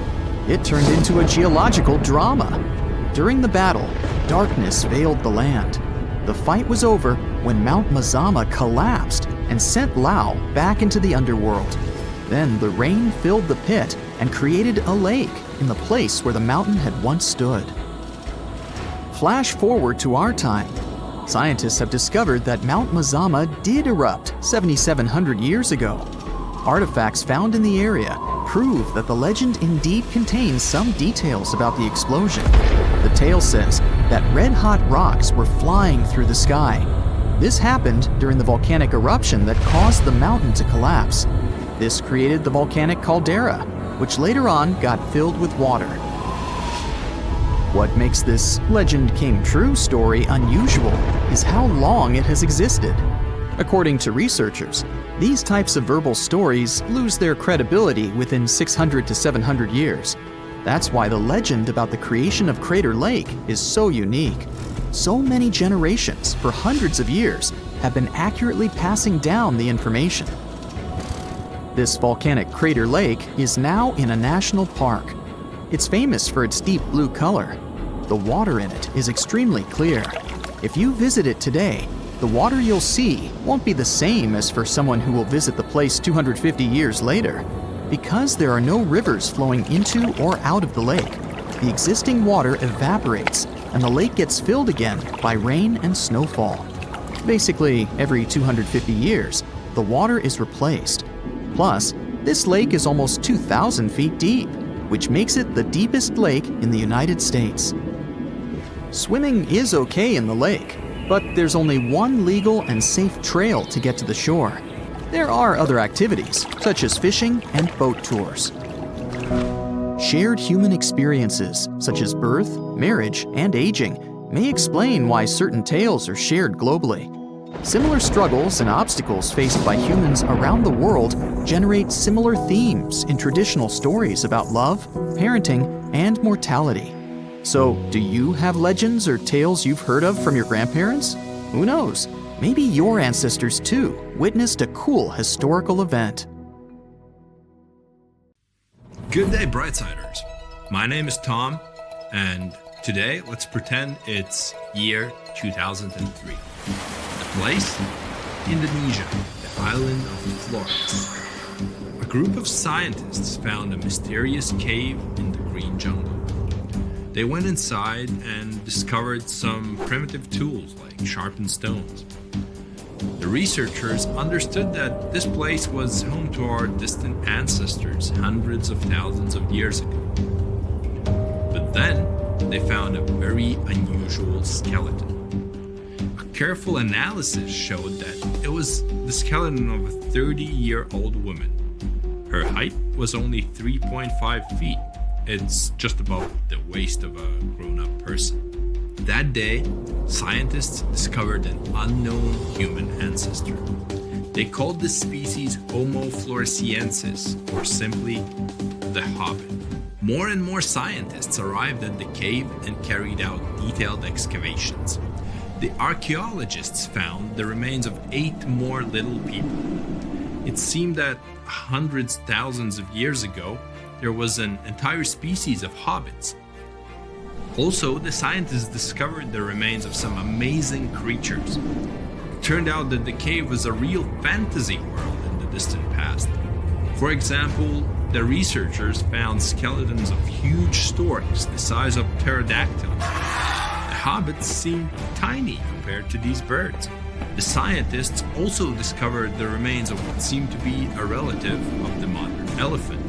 It turned into a geological drama. During the battle, darkness veiled the land. The fight was over when Mount Mazama collapsed and sent Lao back into the underworld. Then the rain filled the pit and created a lake in the place where the mountain had once stood. Flash forward to our time. Scientists have discovered that Mount Mazama did erupt 7,700 years ago. Artifacts found in the area prove that the legend indeed contains some details about the explosion. The tale says that red-hot rocks were flying through the sky. This happened during the volcanic eruption that caused the mountain to collapse. This created the volcanic caldera, which later on got filled with water. What makes this legend came true story unusual is how long it has existed. According to researchers, these types of verbal stories lose their credibility within 600 to 700 years. That's why the legend about the creation of Crater Lake is so unique. So many generations, for hundreds of years, have been accurately passing down the information. This volcanic crater lake is now in a national park. It's famous for its deep blue color. The water in it is extremely clear. If you visit it today, the water you'll see won't be the same as for someone who will visit the place 250 years later. Because there are no rivers flowing into or out of the lake, the existing water evaporates and the lake gets filled again by rain and snowfall. Basically, every 250 years, the water is replaced. Plus, this lake is almost 2,000 feet deep, which makes it the deepest lake in the United States. Swimming is okay in the lake, but there's only one legal and safe trail to get to the shore. There are other activities, such as fishing and boat tours. Shared human experiences, such as birth, marriage, and aging, may explain why certain tales are shared globally. Similar struggles and obstacles faced by humans around the world generate similar themes in traditional stories about love, parenting, and mortality. So, do you have legends or tales you've heard of from your grandparents? Who knows? Maybe your ancestors too witnessed a cool historical event. Good day, Brightsiders. My name is Tom, and today let's pretend it's year 2003. The place? Indonesia, the island of Flores. A group of scientists found a mysterious cave in the green jungle. They went inside and discovered some primitive tools like sharpened stones. The researchers understood that this place was home to our distant ancestors hundreds of thousands of years ago. But then they found a very unusual skeleton. A careful analysis showed that it was the skeleton of a 30-year-old woman. Her height was only 3.5 feet. It's just above the waist of a grown-up person. That day, scientists discovered an unknown human ancestor. They called this species Homo floresiensis, or simply the Hobbit. More and more scientists arrived at the cave and carried out detailed excavations. The archaeologists found the remains of 8 more little people. It seemed that hundreds, thousands of years ago, there was an entire species of hobbits. Also, the scientists discovered the remains of some amazing creatures. It turned out that the cave was a real fantasy world in the distant past. For example, the researchers found skeletons of huge storks the size of pterodactyls. The hobbits seemed tiny compared to these birds. The scientists also discovered the remains of what seemed to be a relative of the modern elephant.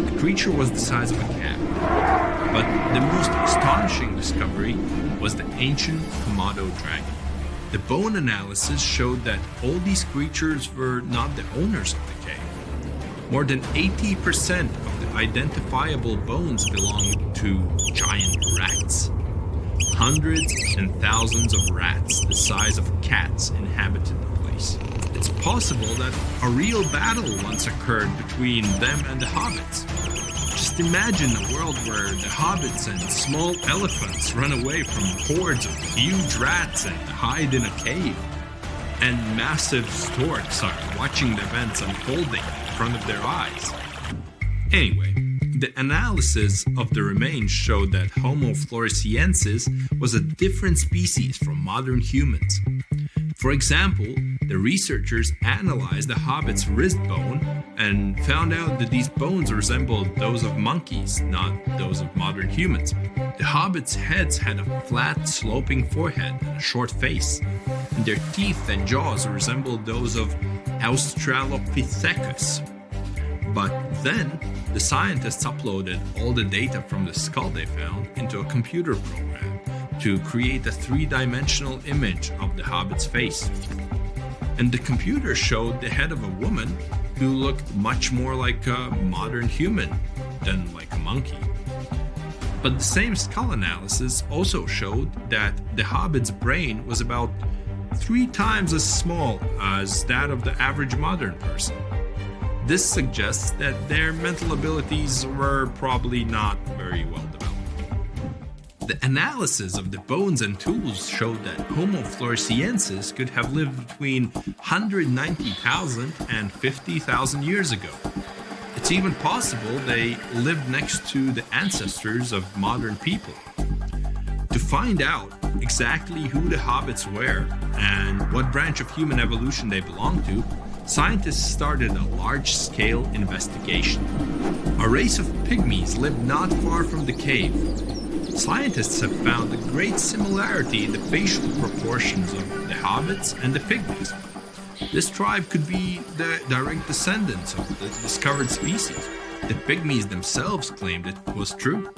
The creature was the size of a cat. But the most astonishing discovery was the ancient Komodo dragon. The bone analysis showed that all these creatures were not the owners of the cave. More than 80% of the identifiable bones belonged to giant rats. Hundreds and thousands of rats the size of cats inhabited the place. It's possible that a real battle once occurred between them and the hobbits. Just imagine a world where the hobbits and small elephants run away from hordes of huge rats and hide in a cave, and massive storks are watching the events unfolding in front of their eyes. Anyway, the analysis of the remains showed that Homo floresiensis was a different species from modern humans. For example, the researchers analyzed the hobbit's wrist bone and found out that these bones resembled those of monkeys, not those of modern humans. The hobbits' heads had a flat, sloping forehead and a short face, and their teeth and jaws resembled those of Australopithecus. But then, the scientists uploaded all the data from the skull they found into a computer program to create a three-dimensional image of the hobbit's face. And the computer showed the head of a woman who looked much more like a modern human than like a monkey. But the same skull analysis also showed that the hobbit's brain was about 3 times as small as that of the average modern person. This suggests that their mental abilities were probably not very well developed. The analysis of the bones and tools showed that Homo floresiensis could have lived between 190,000 and 50,000 years ago. It's even possible they lived next to the ancestors of modern people. To find out exactly who the hobbits were and what branch of human evolution they belonged to, scientists started a large-scale investigation. A race of pygmies lived not far from the cave. Scientists have found a great similarity in the facial proportions of the hobbits and the pygmies. This tribe could be the direct descendants of the discovered species. The pygmies themselves claimed it was true.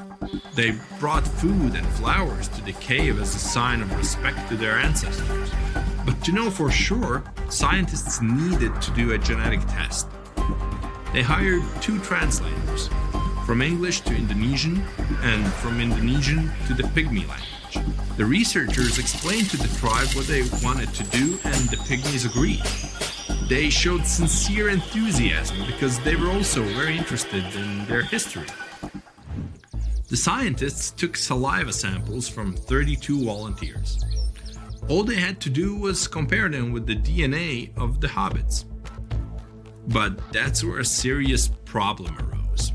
They brought food and flowers to the cave as a sign of respect to their ancestors. But to know for sure, scientists needed to do a genetic test. They hired 2 translators, from English to Indonesian, and from Indonesian to the Pygmy language. The researchers explained to the tribe what they wanted to do, and the Pygmies agreed. They showed sincere enthusiasm because they were also very interested in their history. The scientists took saliva samples from 32 volunteers. All they had to do was compare them with the DNA of the hobbits. But that's where a serious problem arose.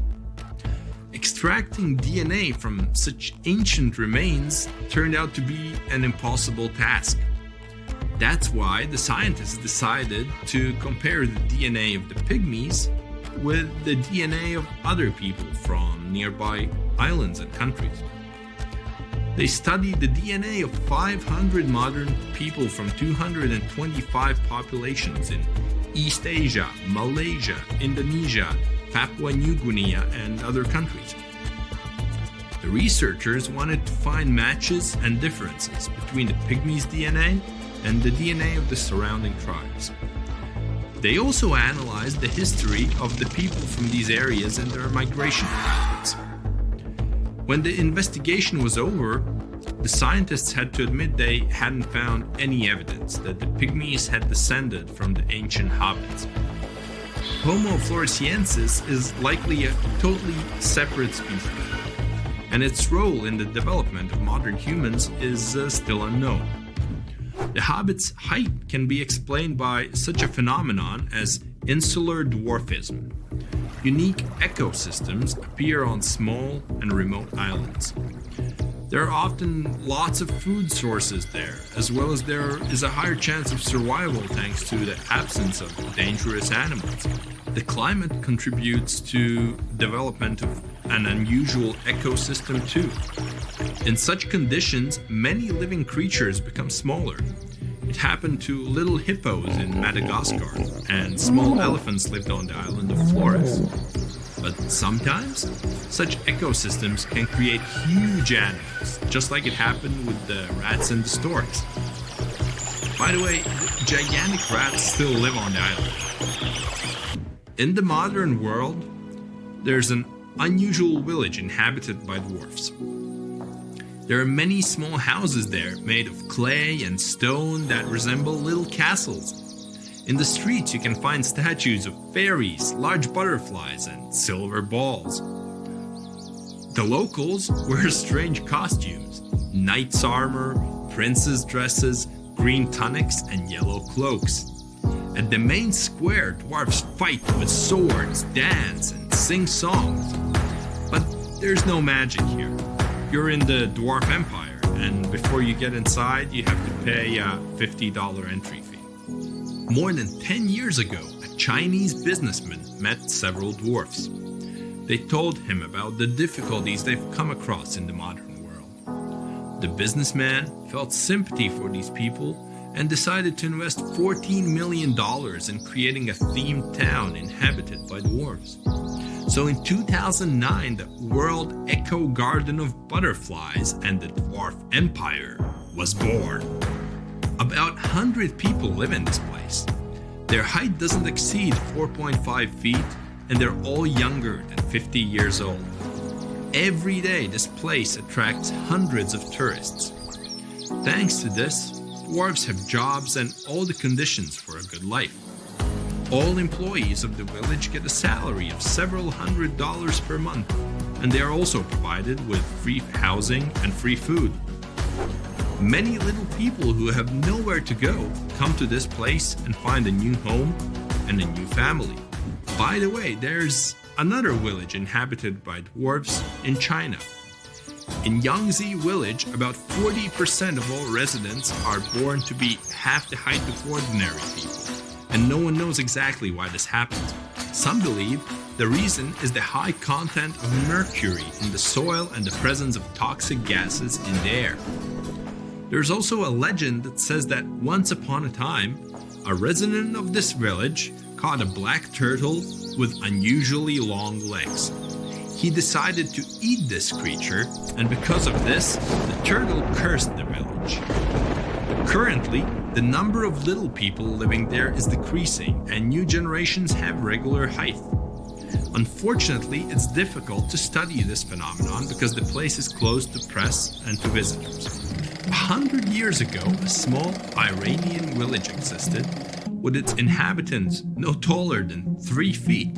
Extracting DNA from such ancient remains turned out to be an impossible task. That's why the scientists decided to compare the DNA of the pygmies with the DNA of other people from nearby islands and countries. They studied the DNA of 500 modern people from 225 populations in East Asia, Malaysia, Indonesia, Papua New Guinea, and other countries. The researchers wanted to find matches and differences between the pygmies' DNA and the DNA of the surrounding tribes. They also analyzed the history of the people from these areas and their migration patterns. When the investigation was over, the scientists had to admit they hadn't found any evidence that the pygmies had descended from the ancient hobbits. Homo floresiensis is likely a totally separate species, and its role in the development of modern humans is still unknown. The hobbits' height can be explained by such a phenomenon as insular dwarfism. Unique ecosystems appear on small and remote islands. There are often lots of food sources there, as well as there is a higher chance of survival thanks to the absence of dangerous animals. The climate contributes to development of an unusual ecosystem too. In such conditions, many living creatures become smaller. It happened to little hippos in Madagascar, and small elephants lived on the island of Flores. But sometimes, such ecosystems can create huge animals, just like it happened with the rats and the storks. By the way, gigantic rats still live on the island. In the modern world, there's an unusual village inhabited by dwarfs. There are many small houses there made of clay and stone that resemble little castles. In the streets you can find statues of fairies, large butterflies, and silver balls. The locals wear strange costumes: knight's armor, princess dresses, green tunics, and yellow cloaks. At the main square, dwarfs fight with swords, dance, and sing songs. But there's no magic here. You're in the Dwarf Empire, and before you get inside, you have to pay a $50 entry fee. More than 10 years ago, a Chinese businessman met several dwarfs. They told him about the difficulties they've come across in the modern world. The businessman felt sympathy for these people and decided to invest $14 million in creating a themed town inhabited by dwarves. So in 2009, the World Eco Garden of Butterflies and the Dwarf Empire was born. About 100 people live in this place. Their height doesn't exceed 4.5 feet, and they're all younger than 50 years old. Every day, this place attracts hundreds of tourists. Thanks to this, dwarves have jobs and all the conditions for a good life. All employees of the village get a salary of several $100s per month, and they are also provided with free housing and free food. Many little people who have nowhere to go come to this place and find a new home and a new family. By the way, there's another village inhabited by dwarves in China. In Yangtze village, about 40% of all residents are born to be half the height of ordinary people, and no one knows exactly why this happens. Some believe the reason is the high content of mercury in the soil and the presence of toxic gases in the air. There's also a legend that says that once upon a time, a resident of this village caught a black turtle with unusually long legs. He decided to eat this creature, and because of this, the turtle cursed the village. Currently, the number of little people living there is decreasing, and new generations have regular height. Unfortunately, it's difficult to study this phenomenon because the place is closed to press and to visitors. 100 years ago, a small Iranian village existed, with its inhabitants no taller than 3 feet.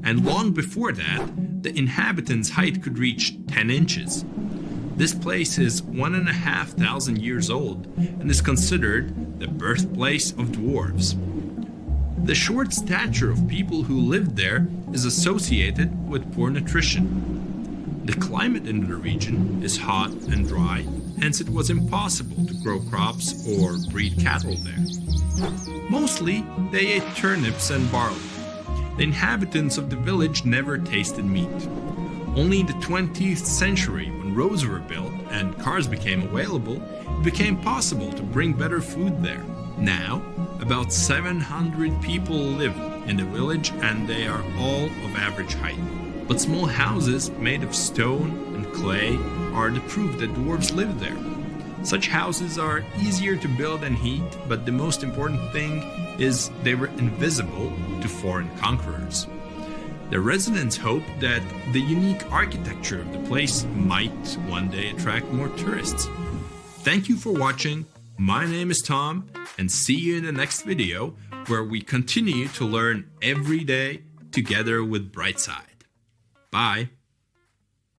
And long before that, the inhabitants' height could reach 10 inches. This place is 1,500 years old and is considered the birthplace of dwarves. The short stature of people who lived there is associated with poor nutrition. The climate in the region is hot and dry, hence it was impossible to grow crops or breed cattle there. Mostly, they ate turnips and barley. The inhabitants of the village never tasted meat. Only in the 20th century, when roads were built and cars became available, it became possible to bring better food there. Now, about 700 people live in the village, and they are all of average height. But small houses made of stone and clay are the proof that dwarves lived there. Such houses are easier to build and heat, but the most important thing is they were invisible to foreign conquerors. The residents hope that the unique architecture of the place might one day attract more tourists. Thank you for watching. My name is Tom, and see you in the next video where we continue to learn every day together with Brightside. Bye.